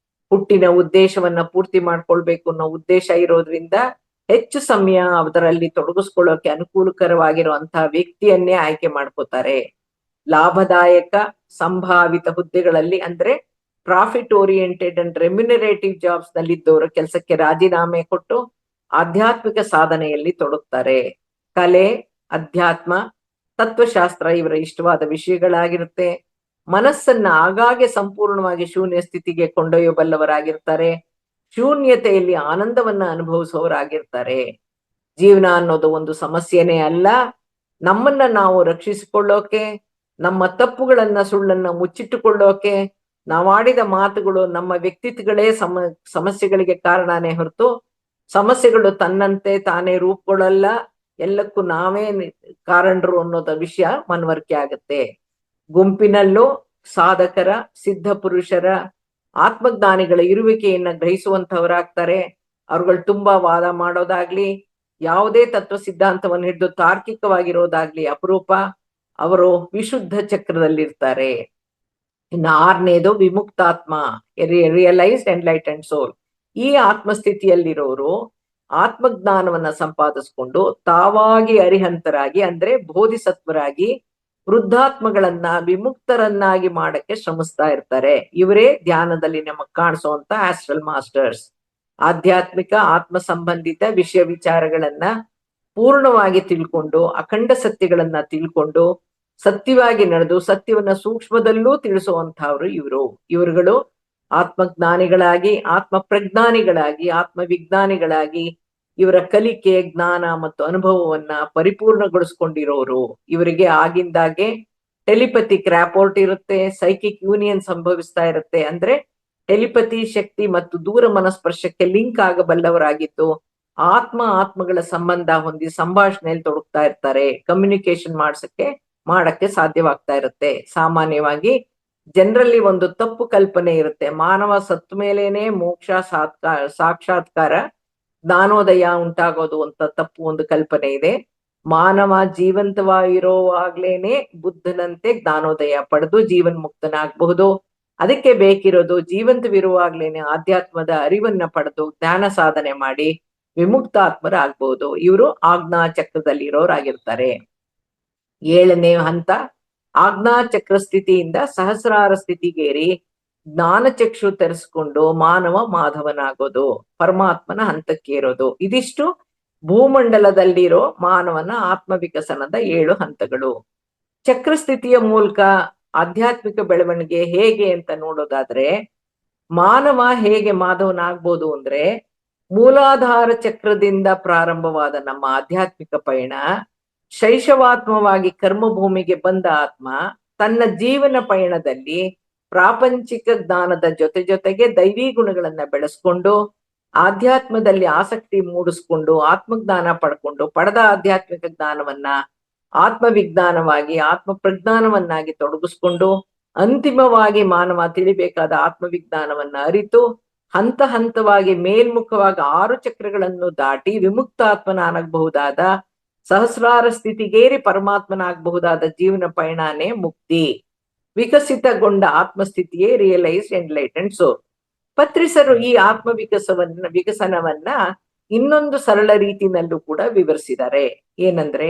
ಹುಟ್ಟಿನ ಉದ್ದೇಶವನ್ನ ಪೂರ್ತಿ ಮಾಡ್ಕೊಳ್ಬೇಕು ಅನ್ನೋ ಉದ್ದೇಶ ಇರೋದ್ರಿಂದ ಹೆಚ್ಚು ಸಮಯ ಅದರಲ್ಲಿ ತೊಡಗಿಸ್ಕೊಳ್ಳೋಕೆ ಅನುಕೂಲಕರವಾಗಿರುವಂತಹ ವ್ಯಕ್ತಿಯನ್ನೇ ಆಯ್ಕೆ ಮಾಡ್ಕೋತಾರೆ. ಲಾಭದಾಯಕ ಸಂಭಾವಿತ ಹುದ್ದೆಗಳಲ್ಲಿ ಅಂದ್ರೆ profit oriented and remunerative jobs ನಲ್ಲಿದ್ದವರು ಕೆಲಸಕ್ಕೆ ರಾಜೀನಾಮೆ ಕೊಟ್ಟು ಆಧ್ಯಾತ್ಮಿಕ ಸಾಧನೆಯಲ್ಲಿ ತೊಡಗ್ತಾರೆ. ಕಲೆ, ಅಧ್ಯಾತ್ಮ, ತತ್ವಶಾಸ್ತ್ರ ಇವರ ಇಷ್ಟವಾದ ವಿಷಯಗಳಾಗಿರುತ್ತೆ. ಮನಸ್ಸನ್ನ ಆಗಾಗ್ಗೆ ಸಂಪೂರ್ಣವಾಗಿ ಶೂನ್ಯ ಸ್ಥಿತಿಗೆ ಕೊಂಡೊಯ್ಯಬಲ್ಲವರಾಗಿರ್ತಾರೆ. ಶೂನ್ಯತೆಯಲ್ಲಿ ಆನಂದವನ್ನ ಅನುಭವಿಸುವವರಾಗಿರ್ತಾರೆ. ಜೀವನ ಅನ್ನೋದು ಒಂದು ಸಮಸ್ಯೆನೇ ಅಲ್ಲ. ನಮ್ಮನ್ನ ನಾವು ರಕ್ಷಿಸಿಕೊಳ್ಳೋಕೆ, ನಮ್ಮ ತಪ್ಪುಗಳನ್ನ, ಸುಳ್ಳನ್ನ ಮುಚ್ಚಿಟ್ಟುಕೊಳ್ಳೋಕೆ, ನಾವಾಡಿದ ಮಾತುಗಳು, ನಮ್ಮ ವ್ಯಕ್ತಿತ್ವಗಳೇ ಸಮಸ್ಯೆಗಳಿಗೆ ಕಾರಣನೇ ಹೊರತು ಸಮಸ್ಯೆಗಳು ತನ್ನಂತೆ ತಾನೇ ರೂಪುಗೊಳ್ಳಲ್ಲ. ಎಲ್ಲಕ್ಕೂ ನಾವೇ ಕಾರಣರು ಅನ್ನೋದ ವಿಷಯ ಮನವರಿಕೆ ಆಗುತ್ತೆ. ಗುಂಪಿನಲ್ಲೂ ಸಾಧಕರ, ಸಿದ್ಧ ಪುರುಷರ, ಆತ್ಮಜ್ಞಾನಿಗಳ ಇರುವಿಕೆಯನ್ನ ಗ್ರಹಿಸುವಂತವರಾಗ್ತಾರೆ. ಅವ್ರುಗಳು ತುಂಬಾ ವಾದ ಮಾಡೋದಾಗ್ಲಿ, ಯಾವುದೇ ತತ್ವ ಸಿದ್ಧಾಂತವನ್ನು ಹಿಡಿದು ತಾರ್ಕಿಕವಾಗಿರೋದಾಗ್ಲಿ ಅಪರೂಪ. ಅವರು ವಿಶುದ್ಧ ಚಕ್ರದಲ್ಲಿರ್ತಾರೆ. ಇನ್ನು 6ನೇದು ವಿಮುಕ್ತಾತ್ಮ, ರಿಯಲೈಸ್ಡ್ ಎನ್ಲೈಟೆಂಡ್ ಸೋಲ್. ಈ ಆತ್ಮಸ್ಥಿತಿಯಲ್ಲಿರೋರು ಆತ್ಮಜ್ಞಾನವನ್ನ ಸಂಪಾದಿಸ್ಕೊಂಡು ತಾವಾಗಿ ಅರಿಹಂತರಾಗಿ ಅಂದ್ರೆ ಬೋಧಿಸತ್ವರಾಗಿ ವೃದ್ಧಾತ್ಮಗಳನ್ನ ವಿಮುಕ್ತರನ್ನಾಗಿ ಮಾಡಕ್ಕೆ ಶ್ರಮಿಸ್ತಾ ಇರ್ತಾರೆ. ಇವರೇ ಧ್ಯಾನದಲ್ಲಿ ನಮಗ್ ಕಾಣಿಸುವಂತ ಆಸ್ಟ್ರಲ್ ಮಾಸ್ಟರ್ಸ್. ಆಧ್ಯಾತ್ಮಿಕ, ಆತ್ಮ ಸಂಬಂಧಿತ ವಿಷಯ ವಿಚಾರಗಳನ್ನ ಪೂರ್ಣವಾಗಿ ತಿಳ್ಕೊಂಡು, ಅಖಂಡ ಸತ್ಯಗಳನ್ನ ತಿಳ್ಕೊಂಡು, ಸತ್ಯವಾಗಿ ನಡೆದು ಸತ್ಯವನ್ನ ಸೂಕ್ಷ್ಮದಲ್ಲೂ ತಿಳಿಸುವಂತಹವ್ರು ಇವರುಗಳು ಆತ್ಮಜ್ಞಾನಿಗಳಾಗಿ, ಆತ್ಮ ಪ್ರಜ್ಞಾನಿಗಳಾಗಿ, ಆತ್ಮವಿಜ್ಞಾನಿಗಳಾಗಿ ಇವರ ಕಲಿಕೆ, ಜ್ಞಾನ ಮತ್ತು ಅನುಭವವನ್ನ ಪರಿಪೂರ್ಣಗೊಳಿಸ್ಕೊಂಡಿರೋರು. ಇವರಿಗೆ ಆಗಿಂದಾಗೆ ಟೆಲಿಪತಿಕ್ ರ್ಯಾಪೋರ್ಟ್ ಇರುತ್ತೆ, ಸೈಕಿಕ್ ಯೂನಿಯನ್ ಸಂಭವಿಸ್ತಾ ಇರುತ್ತೆ. ಅಂದ್ರೆ ಟೆಲಿಪತಿ ಶಕ್ತಿ ಮತ್ತು ದೂರ ಮನಸ್ಪರ್ಶಕ್ಕೆ ಲಿಂಕ್ ಆಗಬಲ್ಲವರಾಗಿದ್ದು ಆತ್ಮಗಳ ಸಂಬಂಧ ಹೊಂದಿ ಸಂಭಾಷಣೆಯಲ್ಲಿ ತೊಡಗ್ತಾ ಇರ್ತಾರೆ. ಕಮ್ಯುನಿಕೇಶನ್ ಮಾಡಕ್ಕೆ ಸಾಧ್ಯವಾಗ್ತಾ ಇರುತ್ತೆ. ಸಾಮಾನ್ಯವಾಗಿ ಜನರಲ್ಲಿ ಒಂದು ತಪ್ಪು ಕಲ್ಪನೆ ಇರುತ್ತೆ, ಮಾನವ ಸತ್ತ ಮೇಲೇನೆ ಮೋಕ್ಷ ಸಾಕ್ಷಾತ್ಕಾರ ಜ್ಞಾನೋದಯ ಉಂಟಾಗೋದು ಅಂತ ತಪ್ಪು ಒಂದು ಕಲ್ಪನೆ ಇದೆ. ಮಾನವ ಜೀವಂತವಾಗಿರುವಾಗ್ಲೇನೆ ಬುದ್ಧನಂತೆ ಜ್ಞಾನೋದಯ ಪಡೆದು ಜೀವನ್ ಮುಕ್ತನಾಗಬಹುದು. ಅದಕ್ಕೆ ಬೇಕಿರೋದು ಜೀವಂತವಿರುವಾಗ್ಲೇನೆ ಆಧ್ಯಾತ್ಮದ ಅರಿವನ್ನ ಪಡೆದು ಜ್ಞಾನ ಸಾಧನೆ ಮಾಡಿ ವಿಮುಕ್ತಾತ್ಮರಾಗ್ಬಹುದು. ಇವರು ಆಜ್ಞಾ ಚಕ್ರದಲ್ಲಿರೋರಾಗಿರ್ತಾರೆ. 7ನೇ ಹಂತ ಆಜ್ಞಾ ಚಕ್ರ ಸ್ಥಿತಿಯಿಂದ ಸಹಸ್ರಾರ ಸ್ಥಿತಿಗೇರಿ ಜ್ಞಾನ ಚಕ್ಷು ತೆರೆಸ್ಕೊಂಡು ಮಾನವ ಮಾಧವನಾಗೋದು, ಪರಮಾತ್ಮನ ಹಂತಕ್ಕೇರೋದು. ಇದಿಷ್ಟು ಭೂಮಂಡಲದಲ್ಲಿರೋ ಮಾನವನ ಆತ್ಮ ವಿಕಸನದ 7 ಹಂತಗಳು. ಚಕ್ರಸ್ಥಿತಿಯ ಮೂಲಕ ಆಧ್ಯಾತ್ಮಿಕ ಬೆಳವಣಿಗೆ ಹೇಗೆ ಅಂತ ನೋಡೋದಾದ್ರೆ, ಮಾನವ ಹೇಗೆ ಮಾಧವನಾಗ್ಬೋದು ಅಂದ್ರೆ, ಮೂಲಾಧಾರ ಚಕ್ರದಿಂದ ಪ್ರಾರಂಭವಾದ ನಮ್ಮ ಆಧ್ಯಾತ್ಮಿಕ ಪಯಣ ಶೈಶವಾತ್ಮವಾಗಿ ಕರ್ಮಭೂಮಿಗೆ ಬಂದ ಆತ್ಮ ತನ್ನ ಜೀವನ ಪಯಣದಲ್ಲಿ ಪ್ರಾಪಂಚಿಕ ಜ್ಞಾನದ ಜೊತೆಗೆ ದೈವಿ ಗುಣಗಳನ್ನ ಬೆಳೆಸ್ಕೊಂಡು ಆಧ್ಯಾತ್ಮದಲ್ಲಿ ಆಸಕ್ತಿ ಮೂಡಿಸ್ಕೊಂಡು ಆತ್ಮಜ್ಞಾನ ಪಡ್ಕೊಂಡು ಪಡೆದ ಆಧ್ಯಾತ್ಮಿಕ ಜ್ಞಾನವನ್ನ ಆತ್ಮವಿಜ್ಞಾನವಾಗಿ ಆತ್ಮ ಪ್ರಜ್ಞಾನವನ್ನಾಗಿ ತೊಡಗಿಸ್ಕೊಂಡು ಅಂತಿಮವಾಗಿ ಮಾನವ ತಿಳಿಬೇಕಾದ ಆತ್ಮವಿಜ್ಞಾನವನ್ನ ಅರಿತು ಹಂತ ಹಂತವಾಗಿ ಮೇಲ್ಮುಖವಾಗಿ 6 ಚಕ್ರಗಳನ್ನು ದಾಟಿ ವಿಮುಕ್ತಾತ್ಮನಾಗಬಹುದಾದ ಸಹಸ್ರಾರ ಸ್ಥಿತಿಗೇರಿ ಪರಮಾತ್ಮನಾಗಬಹುದಾದ ಜೀವನ ಪಯಣನೇ ಮುಕ್ತಿ. ವಿಕಸಿತಗೊಂಡ ಆತ್ಮಸ್ಥಿತಿಯೇ ರಿಯಲೈಸ್ಡ್ ಎನ್ಲೈಟೆಂಡ್ ಸೋಲ್. ಪತ್ರಿಸರು ಈ ಆತ್ಮ ವಿಕಸನವನ್ನ ಇನ್ನೊಂದು ಸರಳ ರೀತಿನಲ್ಲೂ ಕೂಡ ವಿವರಿಸಿದ್ದಾರೆ. ಏನಂದ್ರೆ,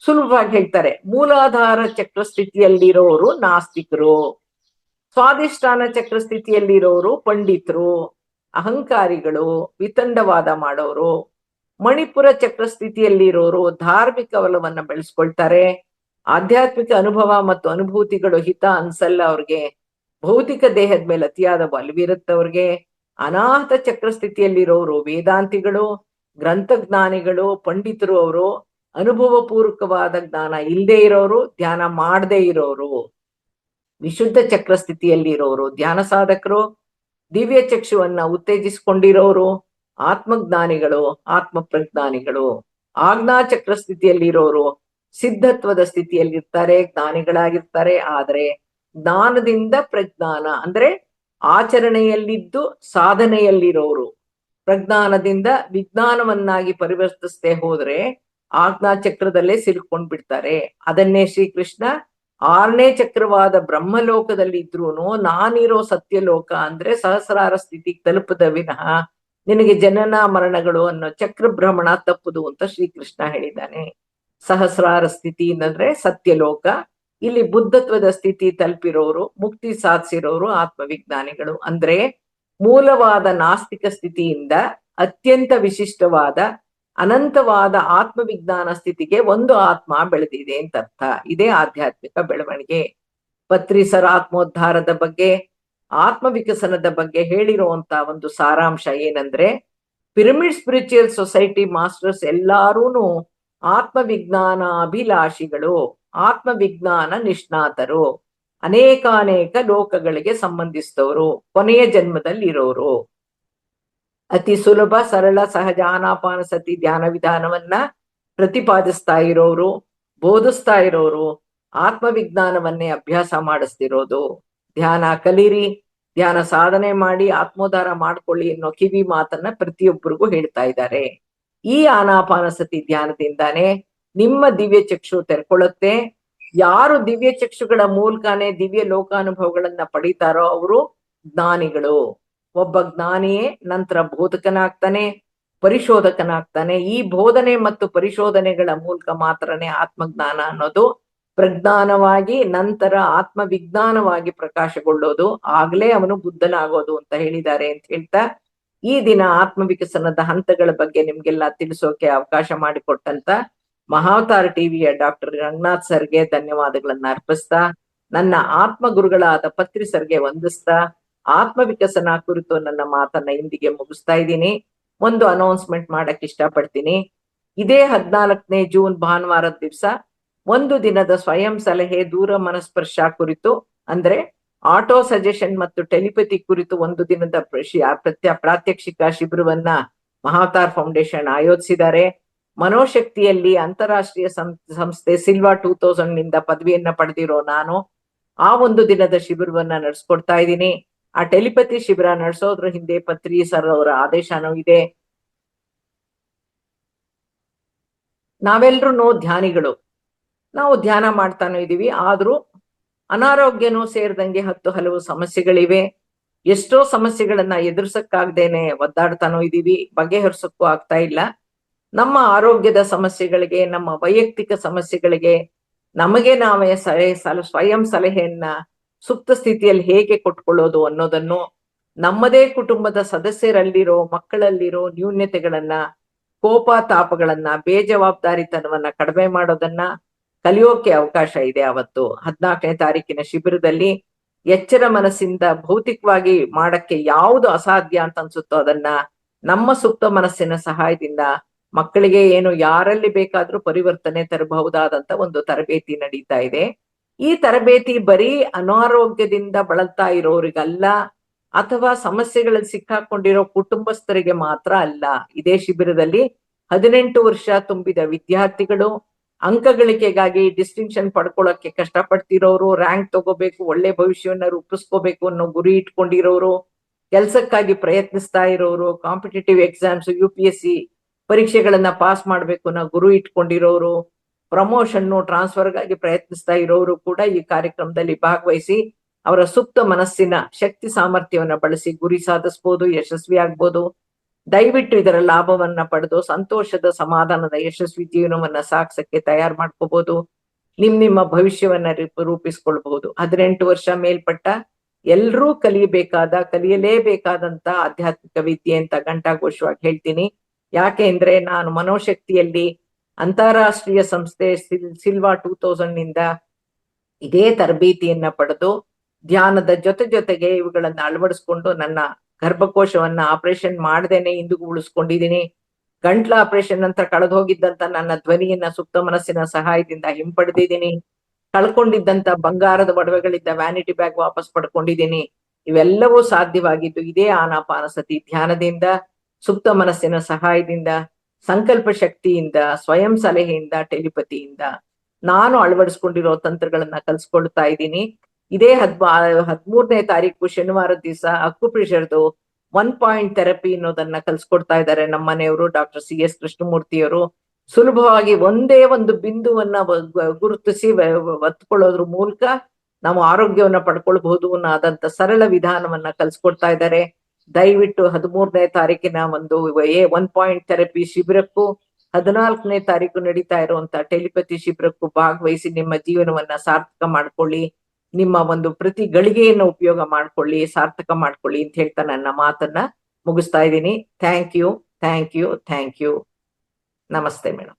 ಸುಲಭವಾಗಿ ಹೇಳ್ತಾರೆ, ಮೂಲಾಧಾರ ಚಕ್ರ ಸ್ಥಿತಿಯಲ್ಲಿರೋರು ನಾಸ್ತಿಕರು, ಸ್ವಾಧಿಷ್ಠಾನ ಚಕ್ರ ಸ್ಥಿತಿಯಲ್ಲಿರೋರು ಪಂಡಿತರು, ಅಹಂಕಾರಿಗಳು, ವಿತಂಡವಾದ ಮಾಡೋರು. ಮಣಿಪುರ ಚಕ್ರ ಸ್ಥಿತಿಯಲ್ಲಿರೋರು ಧಾರ್ಮಿಕ ಒಲವನ್ನ ಬೆಳೆಸ್ಕೊಳ್ತಾರೆ. ಆಧ್ಯಾತ್ಮಿಕ ಅನುಭವ ಮತ್ತು ಅನುಭೂತಿಗಳು ಹಿತ ಅನ್ಸಲ್ಲ ಅವ್ರಿಗೆ. ಭೌತಿಕ ದೇಹದ ಮೇಲೆ ಅತಿಯಾದ ಒಲವಿರುತ್ತವ್ರಿಗೆ. ಅನಾಹತ ಚಕ್ರ ಸ್ಥಿತಿಯಲ್ಲಿರೋರು ವೇದಾಂತಿಗಳು, ಗ್ರಂಥಜ್ಞಾನಿಗಳು, ಪಂಡಿತರು. ಅವರು ಅನುಭವ ಪೂರ್ವಕವಾದ ಜ್ಞಾನ ಇಲ್ಲದೆ ಇರೋರು, ಧ್ಯಾನ ಮಾಡದೇ ಇರೋರು. ವಿಶುದ್ಧ ಚಕ್ರ ಸ್ಥಿತಿಯಲ್ಲಿರೋರು ಧ್ಯಾನ ಸಾಧಕರು, ದಿವ್ಯ ಚಕ್ಷುವನ್ನ ಉತ್ತೇಜಿಸಿಕೊಂಡಿರೋರು, ಆತ್ಮಜ್ಞಾನಿಗಳು, ಆತ್ಮ ಪ್ರಜ್ಞಾನಿಗಳು. ಆಜ್ಞಾ ಚಕ್ರ ಸ್ಥಿತಿಯಲ್ಲಿರೋರು ಸಿದ್ಧತ್ವದ ಸ್ಥಿತಿಯಲ್ಲಿರ್ತಾರೆ, ಜ್ಞಾನಿಗಳಾಗಿರ್ತಾರೆ. ಆದ್ರೆ ಜ್ಞಾನದಿಂದ ಪ್ರಜ್ಞಾನ ಅಂದ್ರೆ ಆಚರಣೆಯಲ್ಲಿದ್ದು ಸಾಧನೆಯಲ್ಲಿರೋರು. ಪ್ರಜ್ಞಾನದಿಂದ ವಿಜ್ಞಾನವನ್ನಾಗಿ ಪರಿವರ್ತಿಸದೆ ಹೋದ್ರೆ ಆಜ್ಞಾ ಚಕ್ರದಲ್ಲೇ ಸಿಲುಕೊಂಡ್ಬಿಡ್ತಾರೆ. ಅದನ್ನೇ ಶ್ರೀಕೃಷ್ಣ 6ನೇ ಚಕ್ರವಾದ ಬ್ರಹ್ಮಲೋಕದಲ್ಲಿ ಇದ್ರೂನು ನಾನಿರೋ ಸತ್ಯಲೋಕ ಅಂದ್ರೆ ಸಹಸ್ರಾರ ಸ್ಥಿತಿ ತಲುಪದ ವಿನಃ ನಿನಗೆ ಜನನ ಮರಣಗಳು ಅನ್ನೋ ಚಕ್ರ ಭ್ರಮಣ ತಪ್ಪುದು ಅಂತ ಶ್ರೀಕೃಷ್ಣ ಹೇಳಿದ್ದಾನೆ. ಸಹಸ್ರಾರ ಸ್ಥಿತಿ ಅಂದ್ರೆ ಸತ್ಯಲೋಕ. ಇಲ್ಲಿ ಬುದ್ಧತ್ವದ ಸ್ಥಿತಿ ತಲುಪಿರೋರು, ಮುಕ್ತಿ ಸಾಧಿಸಿರೋರು ಆತ್ಮವಿಜ್ಞಾನಿಗಳು. ಅಂದ್ರೆ ಮೂಲವಾದ ನಾಸ್ತಿಕ ಸ್ಥಿತಿಯಿಂದ ಅತ್ಯಂತ ವಿಶಿಷ್ಟವಾದ ಅನಂತವಾದ ಆತ್ಮವಿಜ್ಞಾನ ಸ್ಥಿತಿಗೆ ಒಂದು ಆತ್ಮ ಬೆಳೆದಿದೆ ಅಂತ ಅರ್ಥ. ಇದೇ ಆಧ್ಯಾತ್ಮಿಕ ಬೆಳವಣಿಗೆ. ಪತ್ರಿಸರ ಆತ್ಮೋದ್ಧಾರದ ಬಗ್ಗೆ, ಆತ್ಮ ವಿಕಸನದ ಬಗ್ಗೆ ಹೇಳಿರುವಂತ ಒಂದು ಸಾರಾಂಶ ಏನಂದ್ರೆ, ಪಿರಮಿಡ್ ಸ್ಪಿರಿಚುವಲ್ ಸೊಸೈಟಿ ಮಾಸ್ಟರ್ಸ್ ಎಲ್ಲಾರೂನು ಆತ್ಮವಿಜ್ಞಾನ ಅಭಿಲಾಷಿಗಳು, ಆತ್ಮವಿಜ್ಞಾನ ನಿಷ್ಣಾತರು, ಅನೇಕಾನೇಕ ಲೋಕಗಳಿಗೆ ಸಂಬಂಧಿಸಿದವರು, ಕೊನೆಯ ಜನ್ಮದಲ್ಲಿ ಇರೋರು. ಅತಿ ಸುಲಭ ಸರಳ ಸಹಜ ಆನಾಪಾನ ಸತಿ ಧ್ಯಾನ ವಿಧಾನವನ್ನ ಪ್ರತಿಪಾದಿಸ್ತಾ ಇರೋರು, ಬೋಧಿಸ್ತಾ ಇರೋರು, ಆತ್ಮವಿಜ್ಞಾನವನ್ನೇ ಅಭ್ಯಾಸ ಮಾಡಿಸ್ತಿರೋದು. ಧ್ಯಾನ ಕಲೀರಿ, ಧ್ಯಾನ ಸಾಧನೆ ಮಾಡಿ ಆತ್ಮೋದ್ಧಾರ ಮಾಡ್ಕೊಳ್ಳಿ ಅನ್ನೋ ಕಿವಿ ಮಾತನ್ನ ಪ್ರತಿಯೊಬ್ಬರಿಗೂ ಹೇಳ್ತಾ ಇದ್ದಾರೆ. ಈ ಆನಾಪಾನ ಸತಿ ಧ್ಯಾನದಿಂದಾನೇ ನಿಮ್ಮ ದಿವ್ಯ ಚಕ್ಷು ತೆರ್ಕೊಳ್ಳುತ್ತೆ. ಯಾರು ದಿವ್ಯ ಚಕ್ಷುಗಳ ಮೂಲಕನೇ ದಿವ್ಯ ಲೋಕಾನುಭವಗಳನ್ನ ಪಡಿತಾರೋ ಅವರು ಜ್ಞಾನಿಗಳು. ಒಬ್ಬ ಜ್ಞಾನಿಯೇ ನಂತರ ಬೋಧಕನಾಗ್ತಾನೆ, ಪರಿಶೋಧಕನಾಗ್ತಾನೆ. ಈ ಬೋಧನೆ ಮತ್ತು ಪರಿಶೋಧನೆಗಳ ಮೂಲಕ ಮಾತ್ರನೇ ಆತ್ಮಜ್ಞಾನ ಅನ್ನೋದು ಪ್ರಜ್ಞಾನವಾಗಿ ನಂತರ ಆತ್ಮವಿಜ್ಞಾನವಾಗಿ ಪ್ರಕಾಶಗೊಳ್ಳೋದು. ಆಗ್ಲೇ ಅವನು ಬುದ್ಧನಾಗೋದು ಅಂತ ಹೇಳಿದ್ದಾರೆ ಅಂತ ಹೇಳ್ತಾ, ಈ ದಿನ ಆತ್ಮವಿಕಸನದ ಹಂತಗಳ ಬಗ್ಗೆ ನಿಮ್ಗೆಲ್ಲ ತಿಳಿಸೋಕೆ ಅವಕಾಶ ಮಾಡಿಕೊಟ್ಟಂತ ಮಹಾವತಾರ ಟಿವಿಯ ಡಾಕ್ಟರ್ ರಂಗನಾಥ್ ಸರ್ಗೆ ಧನ್ಯವಾದಗಳನ್ನ ಅರ್ಪಿಸ್ತಾ, ನನ್ನ ಆತ್ಮ ಗುರುಗಳಾದ ಪತ್ರಿ ಸರ್ಗೆ ವಂದಿಸ್ತಾ ಆತ್ಮವಿಕಸನ ಕುರಿತು ನನ್ನ ಮಾತನ್ನ ಇಂದಿಗೆ ಮುಗಿಸ್ತಾ ಇದ್ದೀನಿ. ಒಂದು ಅನೌನ್ಸ್ಮೆಂಟ್ ಮಾಡಕ್ ಇಷ್ಟಪಡ್ತೀನಿ. ಇದೇ 14ನೇ ಜೂನ್ ಭಾನುವಾರದ ದಿವಸ ಒಂದು ದಿನದ ಸ್ವಯಂ ಸಲಹೆ ದೂರ ಮನಸ್ಪರ್ಶ ಕುರಿತು ಅಂದ್ರೆ ಆಟೋ ಸಜೆಷನ್ ಮತ್ತು ಟೆಲಿಪತಿ ಕುರಿತು ಒಂದು ದಿನದ ಪ್ರಾತ್ಯಕ್ಷಿಕ ಶಿಬಿರವನ್ನ ಮಹಾವತಾರ್ ಫೌಂಡೇಶನ್ ಆಯೋಜಿಸಿದ್ದಾರೆ. ಮನೋಶಕ್ತಿಯಲ್ಲಿ ಅಂತಾರಾಷ್ಟ್ರೀಯ ಸಂಸ್ಥೆ ಸಿಲ್ವಾ 2000 ನಿಂದ ಪದವಿಯನ್ನ ಪಡೆದಿರೋ ನಾನು ಆ ಒಂದು ದಿನದ ಶಿಬಿರವನ್ನ ನಡೆಸ್ಕೊಡ್ತಾ ಇದ್ದೀನಿ. ಆ ಟೆಲಿಪತಿ ಶಿಬಿರ ನಡೆಸೋದ್ರ ಹಿಂದೆ ಪತ್ರಿ ಸರ್ ಅವರ ಆದೇಶನೂ ಇದೆ. ನಾವೆಲ್ರೂ ಧ್ಯಾನಿಗಳು. ನಾವು ಧ್ಯಾನ ಮಾಡ್ತಾನೂ ಇದೀವಿ, ಆದ್ರೂ ಅನಾರೋಗ್ಯನೂ ಸೇರಿದಂಗೆ 10 ಹಲವು ಸಮಸ್ಯೆಗಳಿವೆ. ಎಷ್ಟೋ ಸಮಸ್ಯೆಗಳನ್ನ ಎದುರಿಸಕ್ಕಾಗ್ದೇನೆ ಒದ್ದಾಡ್ತಾನೂ ಇದೀವಿ, ಬಗೆಹರಿಸಕ್ಕೂ ಆಗ್ತಾ ಇಲ್ಲ. ನಮ್ಮ ಆರೋಗ್ಯದ ಸಮಸ್ಯೆಗಳಿಗೆ, ನಮ್ಮ ವೈಯಕ್ತಿಕ ಸಮಸ್ಯೆಗಳಿಗೆ ನಮಗೆ ನಾವೇ ಸ್ವಯಂ ಸಲಹೆಯನ್ನ ಸುಪ್ತ ಸ್ಥಿತಿಯಲ್ಲಿ ಹೇಗೆ ಕೊಟ್ಕೊಳ್ಳೋದು ಅನ್ನೋದನ್ನು, ನಮ್ಮದೇ ಕುಟುಂಬದ ಸದಸ್ಯರಲ್ಲಿರೋ ಮಕ್ಕಳಲ್ಲಿರೋ ನ್ಯೂನ್ಯತೆಗಳನ್ನ, ಕೋಪ ತಾಪಗಳನ್ನ, ಬೇಜವಾಬ್ದಾರಿತನವನ್ನ ಕಡಿಮೆ ಮಾಡೋದನ್ನ ಕಲಿಯೋಕೆ ಅವಕಾಶ ಇದೆ. ಅವತ್ತು 14ನೇ ತಾರೀಕಿನ ಶಿಬಿರದಲ್ಲಿ ಎಚ್ಚರ ಮನಸ್ಸಿಂದ ಭೌತಿಕವಾಗಿ ಮಾಡಕ್ಕೆ ಯಾವುದು ಅಸಾಧ್ಯ ಅಂತ ಅನ್ಸುತ್ತೋ ಅದನ್ನ ನಮ್ಮ ಸುಪ್ತ ಮನಸ್ಸಿನ ಸಹಾಯದಿಂದ ಮಕ್ಕಳಿಗೆ ಯಾರಲ್ಲಿ ಬೇಕಾದ್ರೂ ಪರಿವರ್ತನೆ ತರಬಹುದಾದಂತ ಒಂದು ತರಬೇತಿ ನಡೀತಾ ಇದೆ. ಈ ತರಬೇತಿ ಬರೀ ಅನಾರೋಗ್ಯದಿಂದ ಬಳಲ್ತಾ ಇರೋರಿಗಲ್ಲ, ಅಥವಾ ಸಮಸ್ಯೆಗಳಲ್ಲಿ ಸಿಕ್ಕಾಕೊಂಡಿರೋ ಕುಟುಂಬಸ್ಥರಿಗೆ ಮಾತ್ರ ಅಲ್ಲ. ಇದೇ ಶಿಬಿರದಲ್ಲಿ 18 ವರ್ಷ ತುಂಬಿದ ವಿದ್ಯಾರ್ಥಿಗಳು, ಅಂಕಗಳಿಕೆಗಾಗಿ ಡಿಸ್ಟಿಂಕ್ಷನ್ ಪಡ್ಕೊಳ್ಳೋಕೆ ಕಷ್ಟಪಡ್ತಿರೋರು, ರ್ಯಾಂಕ್ ತಗೋಬೇಕು, ಒಳ್ಳೆ ಭವಿಷ್ಯವನ್ನ ರೂಪಿಸ್ಕೋಬೇಕು ಅನ್ನೋ ಗುರಿ ಇಟ್ಕೊಂಡಿರೋರು, ಕೆಲ್ಸಕ್ಕಾಗಿ ಪ್ರಯತ್ನಿಸ್ತಾ ಇರೋರು, ಕಾಂಪಿಟೇಟಿವ್ ಎಕ್ಸಾಮ್ಸ್ UPSC ಪರೀಕ್ಷೆಗಳನ್ನ ಪಾಸ್ ಮಾಡ್ಬೇಕು ಅನ್ನೋ ಗುರು ಇಟ್ಕೊಂಡಿರೋರು, ಪ್ರಮೋಷನ್ ಟ್ರಾನ್ಸ್ಫರ್ಗಾಗಿ ಪ್ರಯತ್ನಿಸ್ತಾ ಇರೋರು ಕೂಡ ಈ ಕಾರ್ಯಕ್ರಮದಲ್ಲಿ ಭಾಗವಹಿಸಿ ಅವರ ಸುಪ್ತ ಮನಸ್ಸಿನ ಶಕ್ತಿ ಸಾಮರ್ಥ್ಯವನ್ನ ಬಳಸಿ ಗುರಿ ಸಾಧಿಸ್ಬೋದು, ಯಶಸ್ವಿ ಆಗ್ಬೋದು. ದಯವಿಟ್ಟು ಇದರ ಲಾಭವನ್ನ ಪಡೆದು ಸಂತೋಷದ, ಸಮಾಧಾನದ, ಯಶಸ್ವಿ ಜೀವನವನ್ನ ಸಾಗಿಸಕ್ಕೆ ತಯಾರು ಮಾಡ್ಕೋಬಹುದು. ನಿಮ್ಮ ಭವಿಷ್ಯವನ್ನ ರೂಪಿಸ್ಕೊಳ್ಬಹುದು. 18 ವರ್ಷ ಮೇಲ್ಪಟ್ಟ ಎಲ್ರೂ ಕಲಿಯಲೇಬೇಕಾದಂತ ಆಧ್ಯಾತ್ಮಿಕ ವಿದ್ಯೆ ಅಂತ ಘಂಟಾಘೋಷವಾಗಿ ಹೇಳ್ತೀನಿ. ಯಾಕೆ ಅಂದ್ರೆ ನಾನು ಮನೋಶಕ್ತಿಯಲ್ಲಿ ಅಂತಾರಾಷ್ಟ್ರೀಯ ಸಂಸ್ಥೆ ಸಿಲ್ವಾ 2000 ನಿಂದ ಇದೇ ತರಬೇತಿಯನ್ನ ಪಡೆದು ಧ್ಯಾನದ ಜೊತೆಗೆ ಇವುಗಳನ್ನ ಅಳವಡಿಸ್ಕೊಂಡು ನನ್ನ ಗರ್ಭಕೋಶವನ್ನ ಆಪರೇಷನ್ ಮಾಡದೇನೆ ಇಂದಿಗೂ ಉಳಿಸ್ಕೊಂಡಿದ್ದೀನಿ. ಗಂಟ್ಲ ಆಪರೇಷನ್ ಅಂತ ಕಳೆದು ಹೋಗಿದ್ದಂತ ನನ್ನ ಧ್ವನಿಯನ್ನ ಸುಪ್ತ ಮನಸ್ಸಿನ ಸಹಾಯದಿಂದ ಹಿಂಪಡೆದಿದ್ದೀನಿ. ಕಳ್ಕೊಂಡಿದ್ದಂತ ಬಂಗಾರದ ಒಡವೆಗಳಿದ್ದ ವ್ಯಾನಿಟಿ ಬ್ಯಾಗ್ ವಾಪಸ್ ಪಡ್ಕೊಂಡಿದ್ದೀನಿ. ಇವೆಲ್ಲವೂ ಸಾಧ್ಯವಾಗಿದ್ದು ಇದೇ ಆನಾಪಾನಸತಿ ಧ್ಯಾನದಿಂದ, ಸುಪ್ತ ಮನಸ್ಸಿನ ಸಹಾಯದಿಂದ, ಸಂಕಲ್ಪ ಶಕ್ತಿಯಿಂದ, ಸ್ವಯಂ ಸಲಹೆಯಿಂದ, ಟೆಲಿಪತಿಯಿಂದ ನಾನು ಅಳವಡಿಸ್ಕೊಂಡಿರೋ ತಂತ್ರಗಳನ್ನ ಕಲ್ಸ್ಕೊಳ್ತಾ ಇದ್ದೀನಿ. ಇದೇ 13ನೇ ತಾರೀಕು ಶನಿವಾರ ದಿವಸ ಅಕ್ಯುಪ್ರೆಷರ್ದು 1 ಪಾಯಿಂಟ್ ಥೆರಪಿ ಅನ್ನೋದನ್ನ ಕಲ್ಸ್ಕೊಡ್ತಾ ಇದ್ದಾರೆ ನಮ್ಮ ಮನೆಯವರು ಡಾಕ್ಟರ್ CS ಕೃಷ್ಣಮೂರ್ತಿಯವರು. ಸುಲಭವಾಗಿ ಒಂದೇ ಒಂದು ಬಿಂದುವನ್ನ ಗುರುತಿಸಿ ಒತ್ಕೊಳ್ಳೋದ್ರ ಮೂಲಕ ನಾವು ಆರೋಗ್ಯವನ್ನ ಪಡ್ಕೊಳ್ಬಹುದು ಅನ್ನೋದಂತ ಸರಳ ವಿಧಾನವನ್ನ ಕಲ್ಸ್ಕೊಡ್ತಾ ಇದ್ದಾರೆ. ದಯವಿಟ್ಟು 13ನೇ ತಾರೀಕಿನ ಒಂದು 1 ಪಾಯಿಂಟ್ ಥೆರಪಿ ಶಿಬಿರಕ್ಕೂ 14ನೇ ತಾರೀಕು ನಡೀತಾ ಇರುವಂತ ಟೆಲಿಪತಿ ಶಿಬಿರಕ್ಕೂ ಭಾಗವಹಿಸಿ ನಿಮ್ಮ ಜೀವನವನ್ನ ಸಾರ್ಥಕ ಮಾಡ್ಕೊಳ್ಳಿ. ನಿಮ್ಮ ಒಂದು ಪ್ರತಿ ಗಳಿಗೆಯನ್ನು ಉಪಯೋಗ ಮಾಡ್ಕೊಳ್ಳಿ, ಸಾರ್ಥಕ ಮಾಡ್ಕೊಳ್ಳಿ ಅಂತ ಹೇಳ್ತಾ ನನ್ನ ಮಾತನ್ನ ಮುಗಿಸ್ತಾ ಇದ್ದೀನಿ. Thank you. ನಮಸ್ತೆ ಮೇಡಮ್.